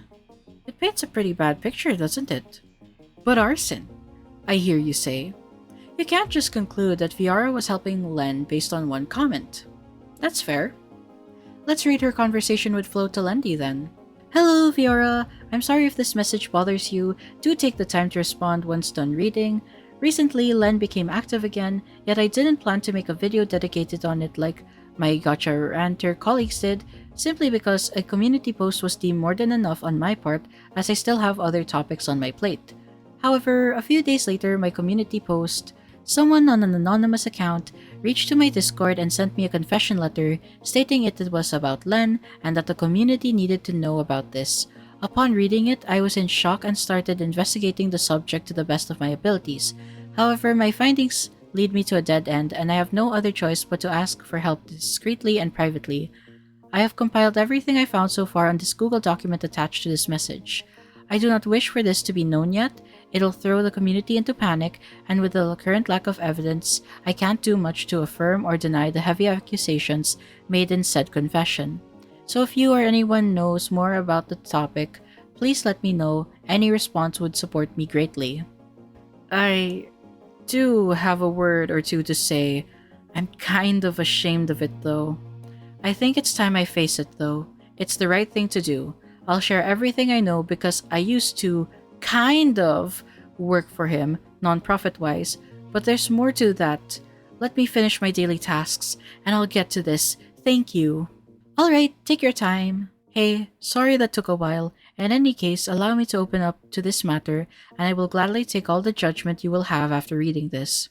it paints a pretty bad picture, doesn't it? But Arsen, I hear you say, you can't just conclude that Viarrah was helping Len based on one comment. That's fair. Let's read her conversation with Flo Telendi then. Hello Viarrah, I'm sorry if this message bothers you. Do take the time to respond once done reading. Recently, Len became active again, yet I didn't plan to make a video dedicated on it like my gacha ranter colleagues did, simply because a community post was deemed more than enough on my part, as I still have other topics on my plate. However, a few days later, my community post, someone on an anonymous account, reached to my Discord and sent me a confession letter stating it was about Len and that the community needed to know about this. Upon reading it, I was in shock and started investigating the subject to the best of my abilities. However, my findings lead me to a dead end, and I have no other choice but to ask for help discreetly and privately. I have compiled everything I found so far on this Google document attached to this message. I do not wish for this to be known yet. It'll throw the community into panic, and with the current lack of evidence, I can't do much to affirm or deny the heavy accusations made in said confession. So if you or anyone knows more about the topic, please let me know. Any response would support me greatly. do have a word or two to say. I'm kind of ashamed of it though. I think it's time I face it though. It's the right thing to do. I'll share everything I know because I used to kind of work for him, non-profit wise, but there's more to that. Let me finish my daily tasks and I'll get to this. Thank you. Alright, take your time. Hey, sorry that took a while. In any case, allow me to open up to this matter, and I will gladly take all the judgment you will have after reading this.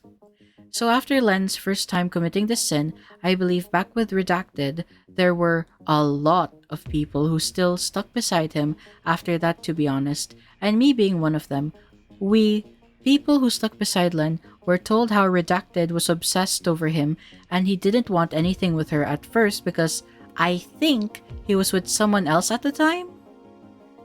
So after Len's first time committing this sin, I believe back with Redacted, there were a lot of people who still stuck beside him after that, to be honest, and me being one of them. We, people who stuck beside Len, were told how Redacted was obsessed over him and he didn't want anything with her at first because I think he was with someone else at the time?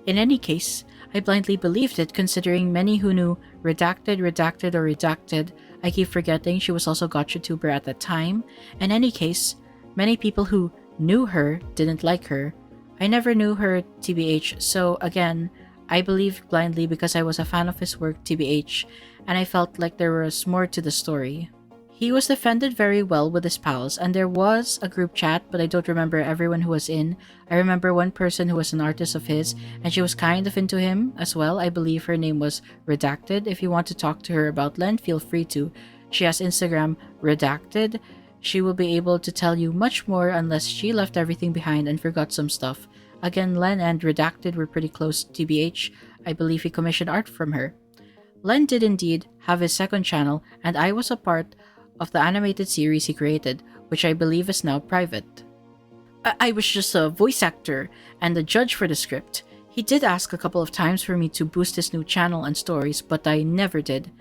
In any case, I blindly believed it considering many who knew Redacted, I keep forgetting she was also Gachatuber at that time. In any case, many people who knew her didn't like her. I never knew her TBH, so again, I believed blindly because I was a fan of his work TBH, and I felt like there was more to the story. He was defended very well with his pals, and there was a group chat, but I don't remember everyone who was in. I remember one person who was an artist of his, and she was kind of into him as well. I believe her name was Redacted. If you want to talk to her about Len, feel free to. She has Instagram Redacted. She will be able to tell you much more unless she left everything behind and forgot some stuff. Again, Len and Redacted were pretty close TBH. I believe he commissioned art from her. Len did indeed have his second channel, and I was a part of the animated series he created, which I believe is now private. I was just a voice actor and the judge for the script. He did ask a couple of times for me to boost his new channel and stories, but I never did.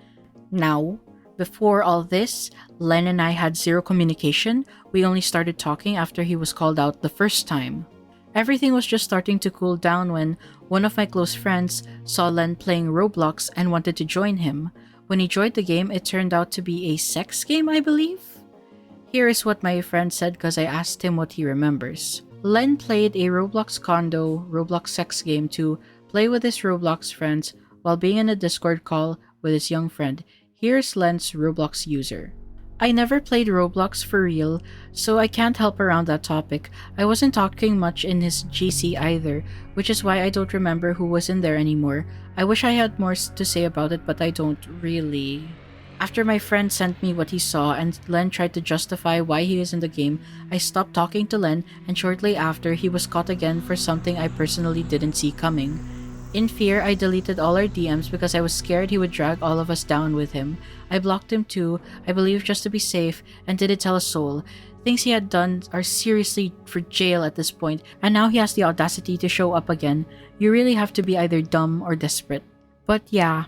Now, before all this, Len and I had zero communication. We only started talking after he was called out the first time. Everything was just starting to cool down when one of my close friends saw Len playing Roblox and wanted to join him. When he joined the game, it turned out to be a sex game, I believe? Here is what my friend said because I asked him what he remembers. Len played a Roblox condo, Roblox sex game to play with his Roblox friends while being in a Discord call with his young friend. Here's Len's Roblox user. I never played Roblox for real, so I can't help around that topic. I wasn't talking much in his GC either, which is why I don't remember who was in there anymore. I wish I had more to say about it, but I don't really. After my friend sent me what he saw and Len tried to justify why he is in the game, I stopped talking to Len, and shortly after he was caught again for something I personally didn't see coming. In fear, I deleted all our DMs because I was scared he would drag all of us down with him. I blocked him too, I believe just to be safe, and didn't tell a soul. Things he had done are seriously for jail at this point, and now he has the audacity to show up again. You really have to be either dumb or desperate. But yeah,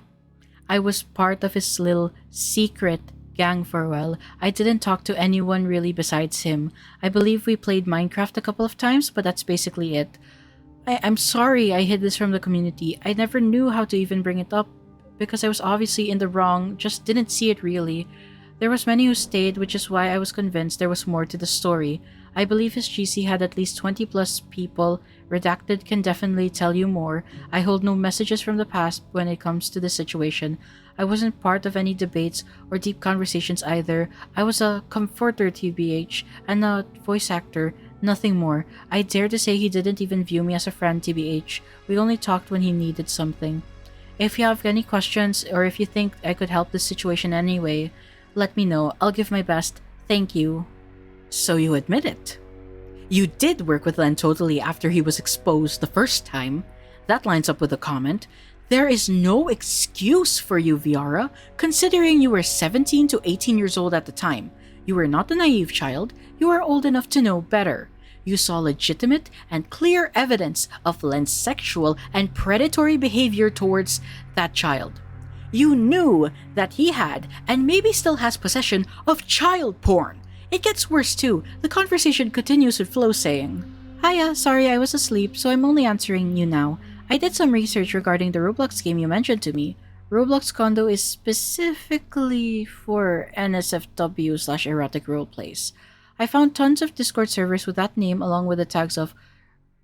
I was part of his little secret gang for a while. I didn't talk to anyone really besides him. I believe we played Minecraft a couple of times, but that's basically it. I'm sorry I hid this from the community. I never knew how to even bring it up because I was obviously in the wrong, just didn't see it really. There was many who stayed, which is why I was convinced there was more to the story. I believe his GC had at least 20 plus people. Redacted can definitely tell you more. I hold no messages from the past when it comes to this situation. I wasn't part of any debates or deep conversations either. I was a comforter TBH and a voice actor. Nothing more. I dare to say he didn't even view me as a friend TBH. We only talked when he needed something. If you have any questions or if you think I could help this situation anyway, let me know. I'll give my best. Thank you. So you admit it? You did work with LenTotally after he was exposed the first time. That lines up with the comment. There is no excuse for you, Viarrah, considering you were 17 to 18 years old at the time. You were not a naive child. You were old enough to know better. You saw legitimate and clear evidence of Len's sexual and predatory behavior towards that child. You knew that he had, and maybe still has, possession of child porn. It gets worse too. The conversation continues with Flo saying, Hiya, sorry I was asleep, so I'm only answering you now. I did some research regarding the Roblox game you mentioned to me. Roblox Condo is specifically for NSFW/erotic roleplays. I found tons of Discord servers with that name along with the tags of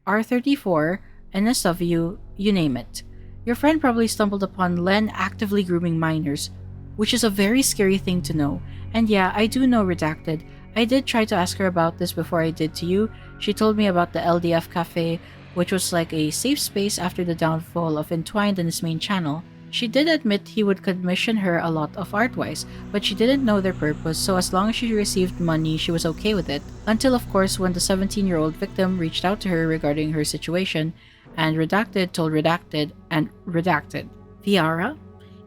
R34, NSW, you name it. Your friend probably stumbled upon Len actively grooming minors. which is a very scary thing to know. And yeah, I do know Redacted. I did try to ask her about this before I did to you. She told me about the LDF Cafe, which was like a safe space after the downfall of Entwined and his main channel. She did admit he would commission her a lot of art-wise, but she didn't know their purpose, so as long as she received money, she was okay with it. Until of course when the 17-year-old victim reached out to her regarding her situation, and Redacted told Redacted and Redacted. Viarrah,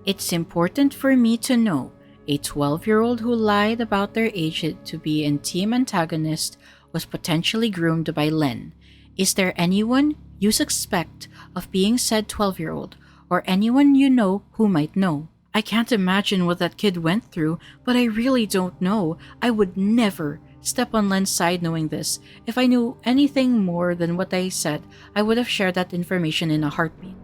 it's important for me to know a 12-year-old who lied about their age to be a team antagonist was potentially groomed by Len. Is there anyone you suspect of being said 12-year-old, or anyone you know who might know? I can't imagine what that kid went through, but I really don't know. I would never step on Len's side knowing this. If I knew anything more than what I said, I would have shared that information in a heartbeat.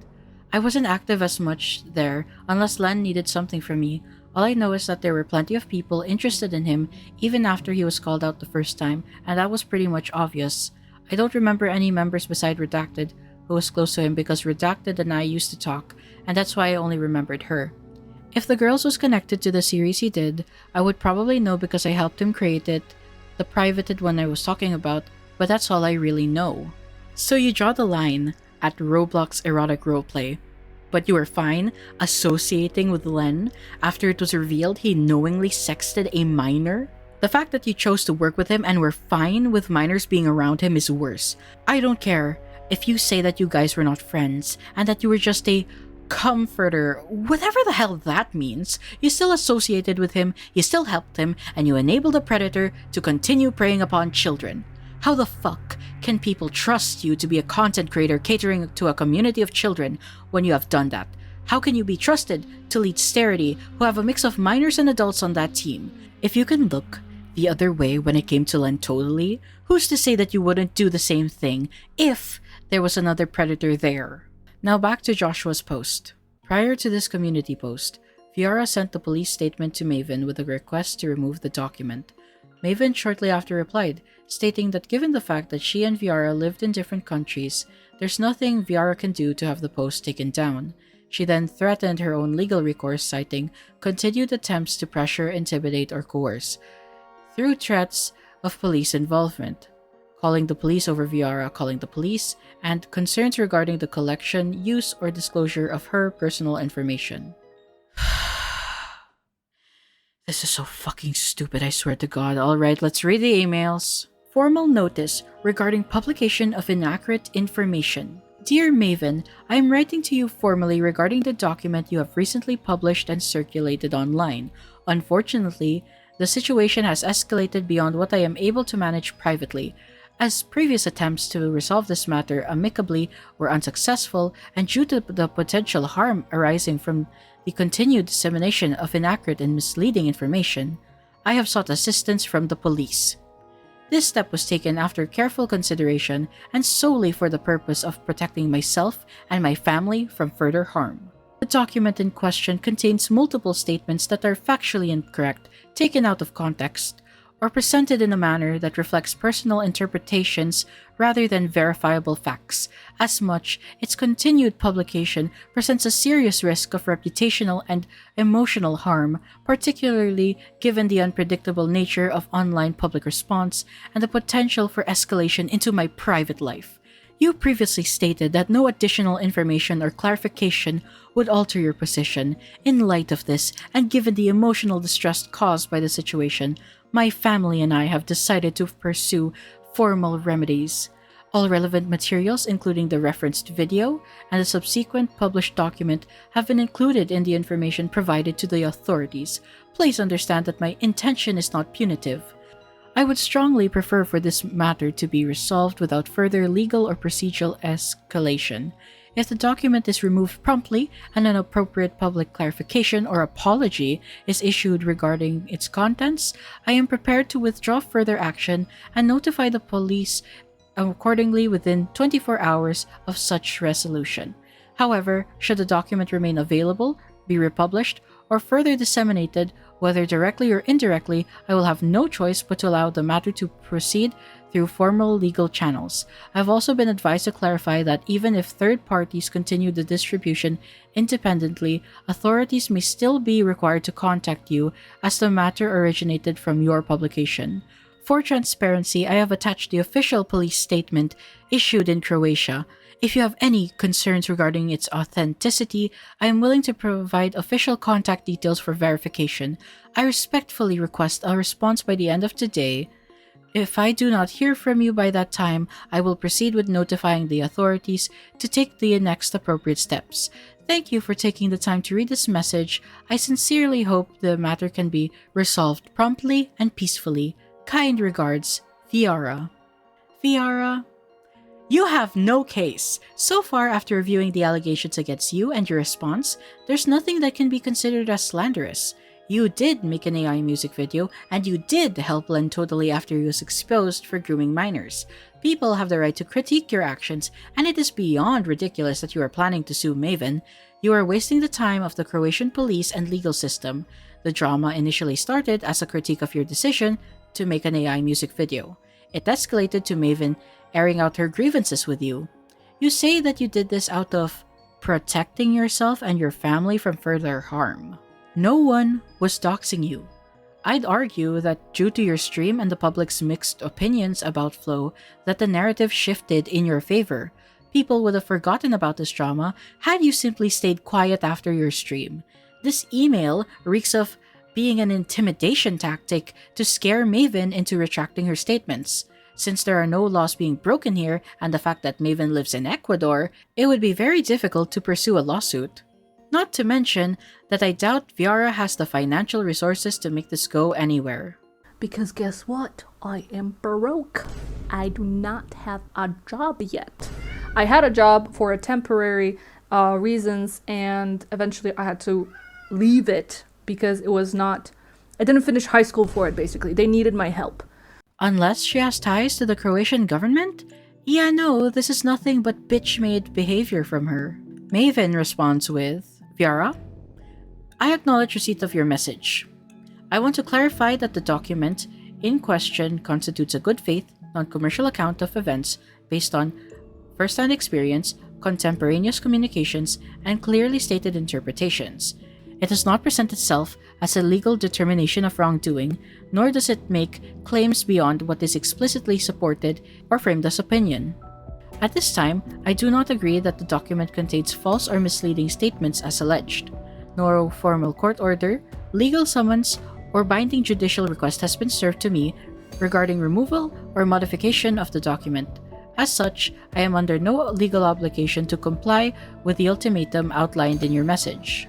I wasn't active as much there unless Len needed something from me. All I know is that there were plenty of people interested in him even after he was called out the first time, and that was pretty much obvious. I don't remember any members beside Redacted who was close to him because Redacted and I used to talk, and that's why I only remembered her. If the girls was connected to the series he did, I would probably know because I helped him create it, the privated one I was talking about, but that's all I really know. So you draw the line at Roblox erotic roleplay, but you were fine associating with Len after it was revealed he knowingly sexted a minor? The fact that you chose to work with him and were fine with minors being around him is worse. I don't care if you say that you guys were not friends and that you were just a comforter, whatever the hell that means. You still associated with him, you still helped him, and you enabled a predator to continue preying upon children. How the fuck can people trust you to be a content creator catering to a community of children when you have done that? How can you be trusted to lead Starity, who have a mix of minors and adults on that team? If you can look the other way when it came to LenTotally, who's to say that you wouldn't do the same thing if there was another predator there? Now back to Joshua's post. Prior to this community post, Viarrah sent the police statement to Maven with a request to remove the document. Maven shortly after replied, stating that given the fact that she and Viarrah lived in different countries, there's nothing Viarrah can do to have the post taken down. She then threatened her own legal recourse, citing continued attempts to pressure, intimidate, or coerce through threats of police involvement, calling the police over Viarrah, calling the police, and concerns regarding the collection, use, or disclosure of her personal information. This is so fucking stupid, I swear to God. Alright, let's read the emails. Formal notice regarding publication of inaccurate information. Dear Maven, I am writing to you formally regarding the document you have recently published and circulated online. Unfortunately, the situation has escalated beyond what I am able to manage privately, as previous attempts to resolve this matter amicably were unsuccessful, and due to the potential harm arising from the continued dissemination of inaccurate and misleading information, I have sought assistance from the police. This step was taken after careful consideration and solely for the purpose of protecting myself and my family from further harm. The document in question contains multiple statements that are factually incorrect, taken out of context, or presented in a manner that reflects personal interpretations rather than verifiable facts. As much, its continued publication presents a serious risk of reputational and emotional harm, particularly given the unpredictable nature of online public response and the potential for escalation into my private life. You previously stated that no additional information or clarification would alter your position. In light of this, and given the emotional distress caused by the situation, my family and I have decided to pursue formal remedies. All relevant materials, including the referenced video and the subsequent published document, have been included in the information provided to the authorities. Please understand that my intention is not punitive. I would strongly prefer for this matter to be resolved without further legal or procedural escalation. If the document is removed promptly and an appropriate public clarification or apology is issued regarding its contents, I am prepared to withdraw further action and notify the police accordingly within 24 hours of such resolution. However, should the document remain available, be republished, or further disseminated, Whether directly or indirectly, I will have no choice but to allow the matter to proceed through formal legal channels. I've also been advised to clarify that even if third parties continue the distribution independently, authorities may still be required to contact you as the matter originated from your publication. For transparency, I have attached the official police statement issued in Croatia. If you have any concerns regarding its authenticity, I am willing to provide official contact details for verification. I respectfully request a response by the end of today. If I do not hear from you by that time, I will proceed with notifying the authorities to take the next appropriate steps. Thank you for taking the time to read this message. I sincerely hope the matter can be resolved promptly and peacefully. Kind regards, Viarrah. Viarrah, you have no case. So far, after reviewing the allegations against you and your response, there's nothing that can be considered as slanderous. You did make an AI music video, and you did help LenTotally after he was exposed for grooming minors. People have the right to critique your actions, and it is beyond ridiculous that you are planning to sue Maven. You are wasting the time of the Croatian police and legal system. The drama initially started as a critique of your decision to make an AI music video. It escalated to Maven airing out her grievances with you. You say that you did this out of protecting yourself and your family from further harm. No one was doxing you. I'd argue that due to your stream and the public's mixed opinions about Flow, that the narrative shifted in your favor. People would have forgotten about this drama had you simply stayed quiet after your stream. This email reeks of being an intimidation tactic to scare Maven into retracting her statements. Since there are no laws being broken here and the fact that Maven lives in Ecuador, it would be very difficult to pursue a lawsuit. Not to mention that I doubt Viarrah has the financial resources to make this go anywhere. Because guess what? I am broke. I do not have a job yet. I had a job for a temporary reasons, and eventually I had to leave it because it was not... I didn't finish high school for it, basically. They needed my help. Unless she has ties to the Croatian government? Yeah, no, this is nothing but bitch-made behavior from her. Maven responds with, Viarrah, I acknowledge receipt of your message. I want to clarify that the document in question constitutes a good faith, non-commercial account of events based on first-hand experience, contemporaneous communications, and clearly stated interpretations. It does not present itself as a legal determination of wrongdoing, nor does it make claims beyond what is explicitly supported or framed as opinion. At this time, I do not agree that the document contains false or misleading statements as alleged. No formal court order, legal summons, or binding judicial request has been served to me regarding removal or modification of the document. As such, I am under no legal obligation to comply with the ultimatum outlined in your message.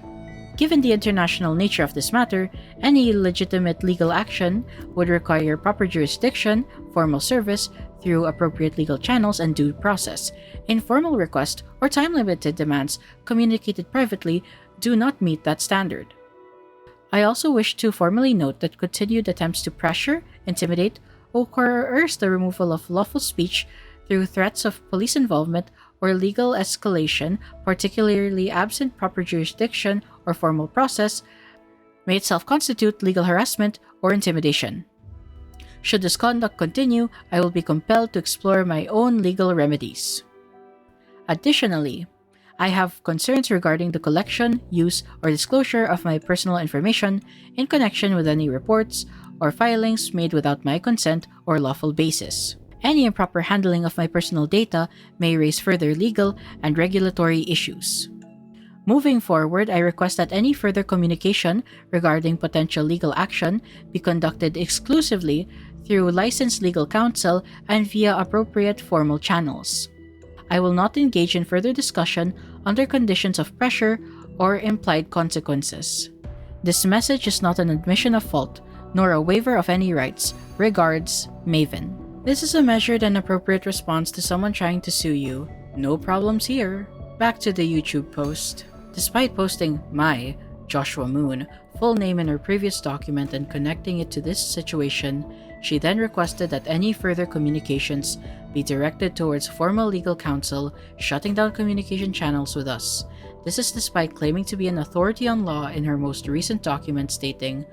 Given the international nature of this matter, any legitimate legal action would require proper jurisdiction, formal service, through appropriate legal channels and due process. Informal requests or time-limited demands communicated privately do not meet that standard. I also wish to formally note that continued attempts to pressure, intimidate, or coerce the removal of lawful speech through threats of police involvement or legal escalation, particularly absent proper jurisdiction or formal process, may itself constitute legal harassment or intimidation. Should this conduct continue, I will be compelled to explore my own legal remedies. Additionally, I have concerns regarding the collection, use, or disclosure of my personal information in connection with any reports or filings made without my consent or lawful basis. Any improper handling of my personal data may raise further legal and regulatory issues. Moving forward, I request that any further communication regarding potential legal action be conducted exclusively through licensed legal counsel and via appropriate formal channels. I will not engage in further discussion under conditions of pressure or implied consequences. This message is not an admission of fault, nor a waiver of any rights. Regards, Maven. This is a measured and appropriate response to someone trying to sue you. No problems here. Back to the YouTube post. Despite posting my, Joshua Moon, full name in her previous document and connecting it to this situation, she then requested that any further communications be directed towards formal legal counsel, shutting down communication channels with us. This is despite claiming to be an authority on law in her most recent document stating,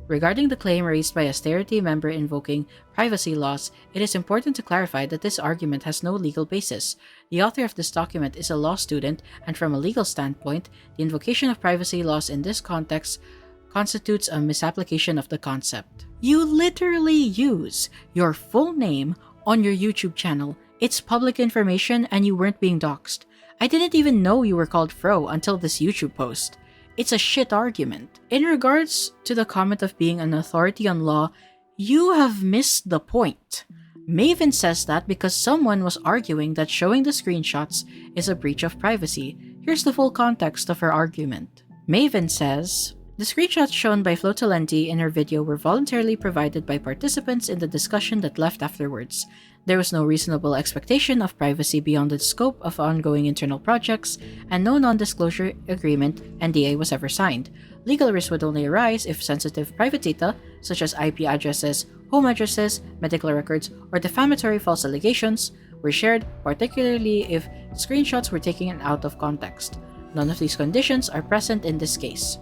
Regarding the claim raised by a Starity member invoking privacy laws, it is important to clarify that this argument has no legal basis. The author of this document is a law student, and from a legal standpoint, the invocation of privacy laws in this context constitutes a misapplication of the concept. You literally use your full name on your YouTube channel. It's public information and you weren't being doxxed. I didn't even know you were called Fro until this YouTube post. It's a shit argument. In regards to the comment of being an authority on law, you have missed the point. Maven says that because someone was arguing that showing the screenshots is a breach of privacy. Here's the full context of her argument. Maven says, the screenshots shown by Flotolenti in her video were voluntarily provided by participants in the discussion that left afterwards. There was no reasonable expectation of privacy beyond the scope of ongoing internal projects, and no non-disclosure agreement (NDA) was ever signed. Legal risk would only arise if sensitive private data, such as IP addresses, home addresses, medical records, or defamatory false allegations, were shared, particularly if screenshots were taken out of context. None of these conditions are present in this case.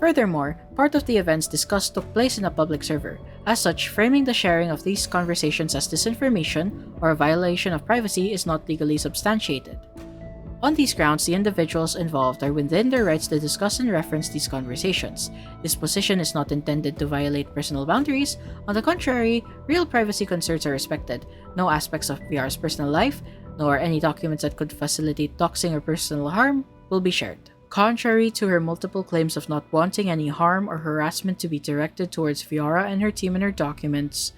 Furthermore, part of the events discussed took place in a public server. As such, framing the sharing of these conversations as disinformation or a violation of privacy is not legally substantiated. On these grounds, the individuals involved are within their rights to discuss and reference these conversations. This position is not intended to violate personal boundaries. On the contrary, real privacy concerns are respected. No aspects of Viarrah's personal life, nor any documents that could facilitate doxing or personal harm, will be shared. Contrary to her multiple claims of not wanting any harm or harassment to be directed towards Viarrah and her team in her documents,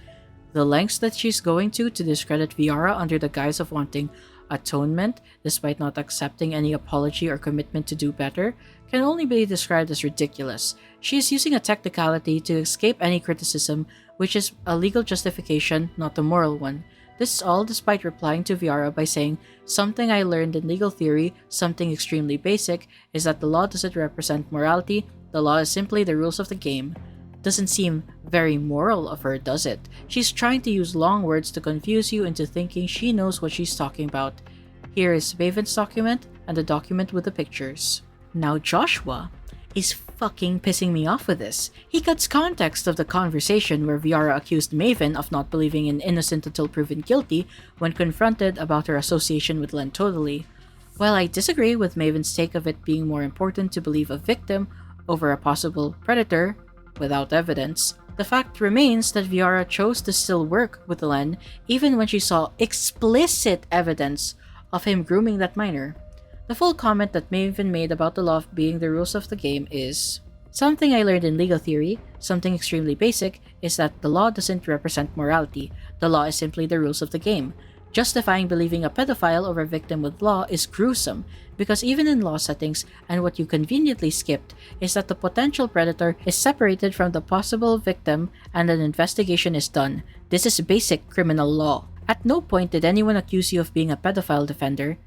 the lengths that she's going to discredit Viarrah under the guise of wanting atonement, despite not accepting any apology or commitment to do better, can only be described as ridiculous. She is using a technicality to escape any criticism, which is a legal justification, not a moral one. This is all despite replying to Viarrah by saying, "Something I learned in legal theory, something extremely basic, is that the law doesn't represent morality, the law is simply the rules of the game." Doesn't seem very moral of her, does it? She's trying to use long words to confuse you into thinking she knows what she's talking about. Here is Maven's document and the document with the pictures. Now Joshua is fucking pissing me off with this. He cuts context of the conversation where Viarrah accused Maven of not believing in innocent until proven guilty when confronted about her association with LenTotally. While I disagree with Maven's take of it being more important to believe a victim over a possible predator without evidence, the fact remains that Viarrah chose to still work with Len even when she saw explicit evidence of him grooming that minor. The full comment that Maven made about the law being the rules of the game is, "Something I learned in legal theory, something extremely basic, is that the law doesn't represent morality. The law is simply the rules of the game." Justifying believing a pedophile over a victim with law is gruesome, because even in law settings, and what you conveniently skipped, is that the potential predator is separated from the possible victim and an investigation is done. This is basic criminal law. At no point did anyone accuse you of being a pedophile defender,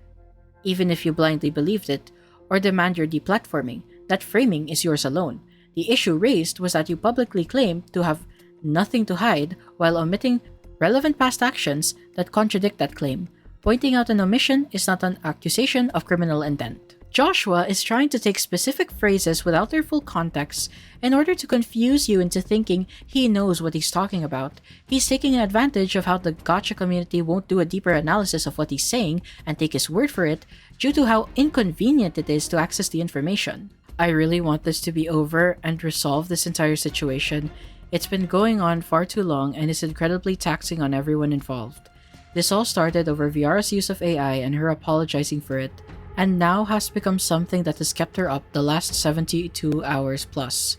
even if you blindly believed it, or demand your deplatforming. That framing is yours alone. The issue raised was that you publicly claimed to have nothing to hide while omitting relevant past actions that contradict that claim. Pointing out an omission is not an accusation of criminal intent. Joshua is trying to take specific phrases without their full context in order to confuse you into thinking he knows what he's talking about. He's taking advantage of how the gacha community won't do a deeper analysis of what he's saying and take his word for it due to how inconvenient it is to access the information. I really want this to be over and resolve this entire situation. It's been going on far too long and is incredibly taxing on everyone involved. This all started over Viarrah's use of AI and her apologizing for it, and now has become something that has kept her up the last 72 hours plus.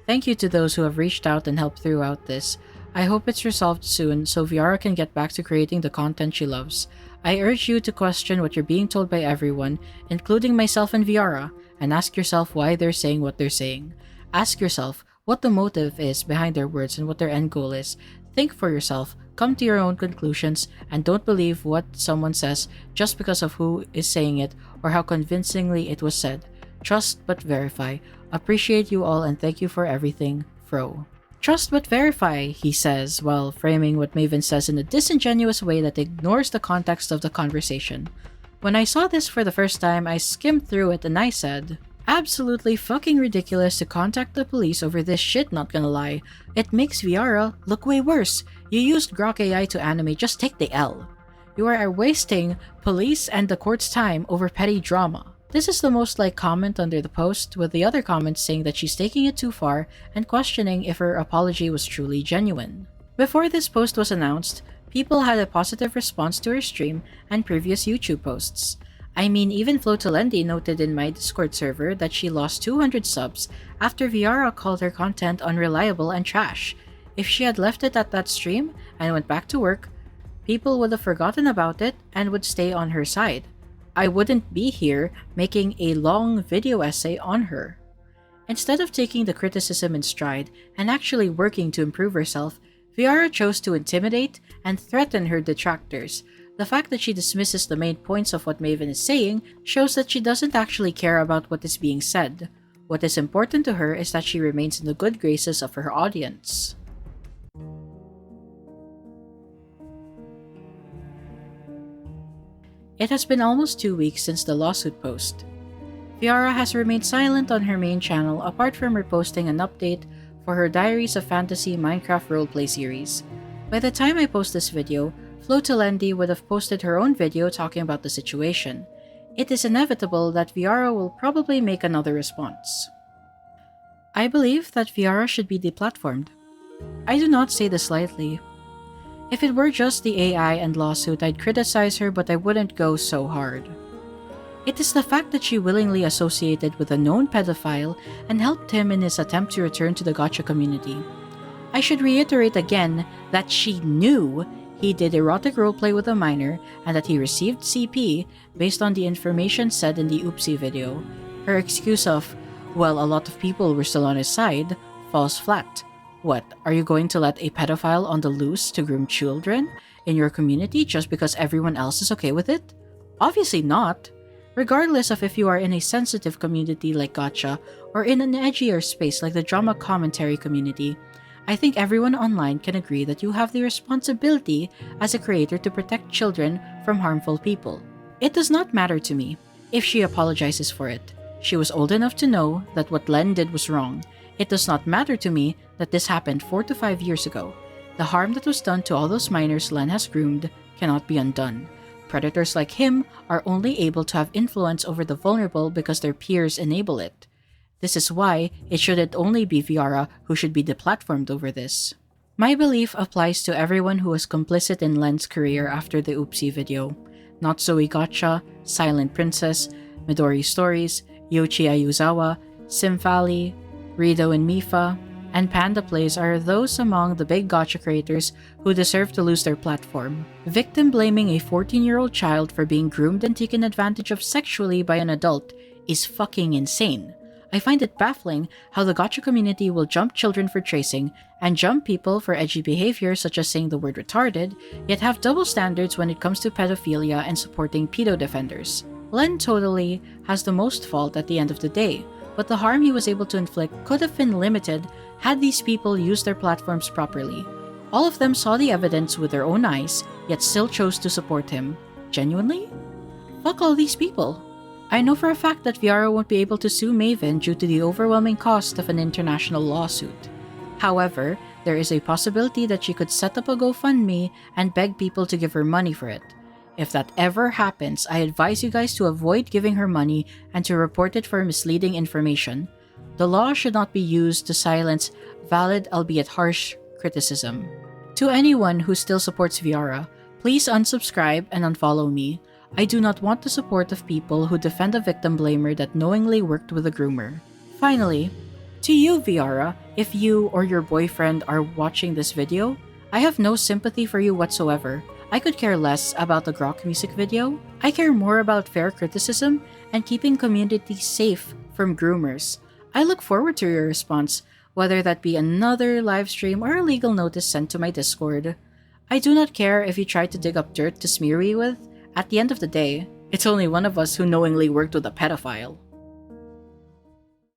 Thank you to those who have reached out and helped throughout this. I hope it's resolved soon so Viarrah can get back to creating the content she loves. I urge you to question what you're being told by everyone, including myself and Viarrah, and ask yourself why they're saying what they're saying. Ask yourself what the motive is behind their words and what their end goal is. Think for yourself, come to your own conclusions, and don't believe what someone says just because of who is saying it or how convincingly it was said. Trust but verify. Appreciate you all and thank you for everything, Fro. Trust but verify, he says, while framing what Maven says in a disingenuous way that ignores the context of the conversation. When I saw this for the first time, I skimmed through it and I said, Absolutely fucking ridiculous to contact the police over this shit, not gonna lie. It makes Viarrah look way worse. You used Grok AI to animate, just take the L. You are wasting police and the court's time over petty drama. This is the most liked comment under the post, with the other comments saying that she's taking it too far and questioning if her apology was truly genuine. Before this post was announced, people had a positive response to her stream and previous YouTube posts. I mean, even LenTotally noted in my Discord server that she lost 200 subs after Viarrah called her content unreliable and trash. If she had left it at that stream and went back to work, people would have forgotten about it and would stay on her side. I wouldn't be here making a long video essay on her. Instead of taking the criticism in stride and actually working to improve herself, Viarrah chose to intimidate and threaten her detractors. The fact that she dismisses the main points of what Maven is saying shows that she doesn't actually care about what is being said. What is important to her is that she remains in the good graces of her audience. It has been almost 2 weeks since the lawsuit post. Viarrah has remained silent on her main channel apart from reposting an update for her Diaries of Fantasy Minecraft roleplay series. By the time I post this video, LenTotally would have posted her own video talking about the situation. It is inevitable that Viarrah will probably make another response. I believe that Viarrah should be deplatformed. I do not say this lightly. If it were just the AI and lawsuit, I'd criticize her, but I wouldn't go so hard. It is the fact that she willingly associated with a known pedophile and helped him in his attempt to return to the gacha community. I should reiterate again that she knew he did erotic roleplay with a minor and that he received CP based on the information said in the Oopsie video. Her excuse of, well, a lot of people were still on his side, falls flat. What, are you going to let a pedophile on the loose to groom children in your community just because everyone else is okay with it? Obviously not. Regardless of if you are in a sensitive community like gacha or in an edgier space like the drama commentary community, I think everyone online can agree that you have the responsibility as a creator to protect children from harmful people. It does not matter to me if she apologizes for it. She was old enough to know that what Len did was wrong. It does not matter to me that this happened 4 to 5 years ago. The harm that was done to all those minors Len has groomed cannot be undone. Predators like him are only able to have influence over the vulnerable because their peers enable it. This is why it shouldn't only be Viarrah who should be deplatformed over this. My belief applies to everyone who was complicit in Len's career after the Oopsie video. Not Zoe Gacha, Silent Princess, Midori Stories, Yoshi Ayuzawa, Simfali, Rido and Mifa, and Panda Plays are those among the big gacha creators who deserve to lose their platform. Victim blaming a 14-year-old child for being groomed and taken advantage of sexually by an adult is fucking insane. I find it baffling how the gacha community will jump children for tracing and jump people for edgy behavior such as saying the word retarded, yet have double standards when it comes to pedophilia and supporting pedo defenders. LenTotally has the most fault at the end of the day, but the harm he was able to inflict could have been limited had these people used their platforms properly. All of them saw the evidence with their own eyes, yet still chose to support him. Genuinely? Fuck all these people. I know for a fact that Viarrah won't be able to sue Maven due to the overwhelming cost of an international lawsuit. However, there is a possibility that she could set up a GoFundMe and beg people to give her money for it. If that ever happens, I advise you guys to avoid giving her money and to report it for misleading information. The law should not be used to silence valid albeit harsh criticism. To anyone who still supports Viarrah, please unsubscribe and unfollow me. I do not want the support of people who defend a victim blamer that knowingly worked with a groomer. Finally, to you Viarrah, if you or your boyfriend are watching this video, I have no sympathy for you whatsoever. I could care less about the Grok music video. I care more about fair criticism and keeping communities safe from groomers. I look forward to your response, whether that be another livestream or a legal notice sent to my Discord. I do not care if you try to dig up dirt to smear me with. At the end of the day, it's only one of us who knowingly worked with a pedophile.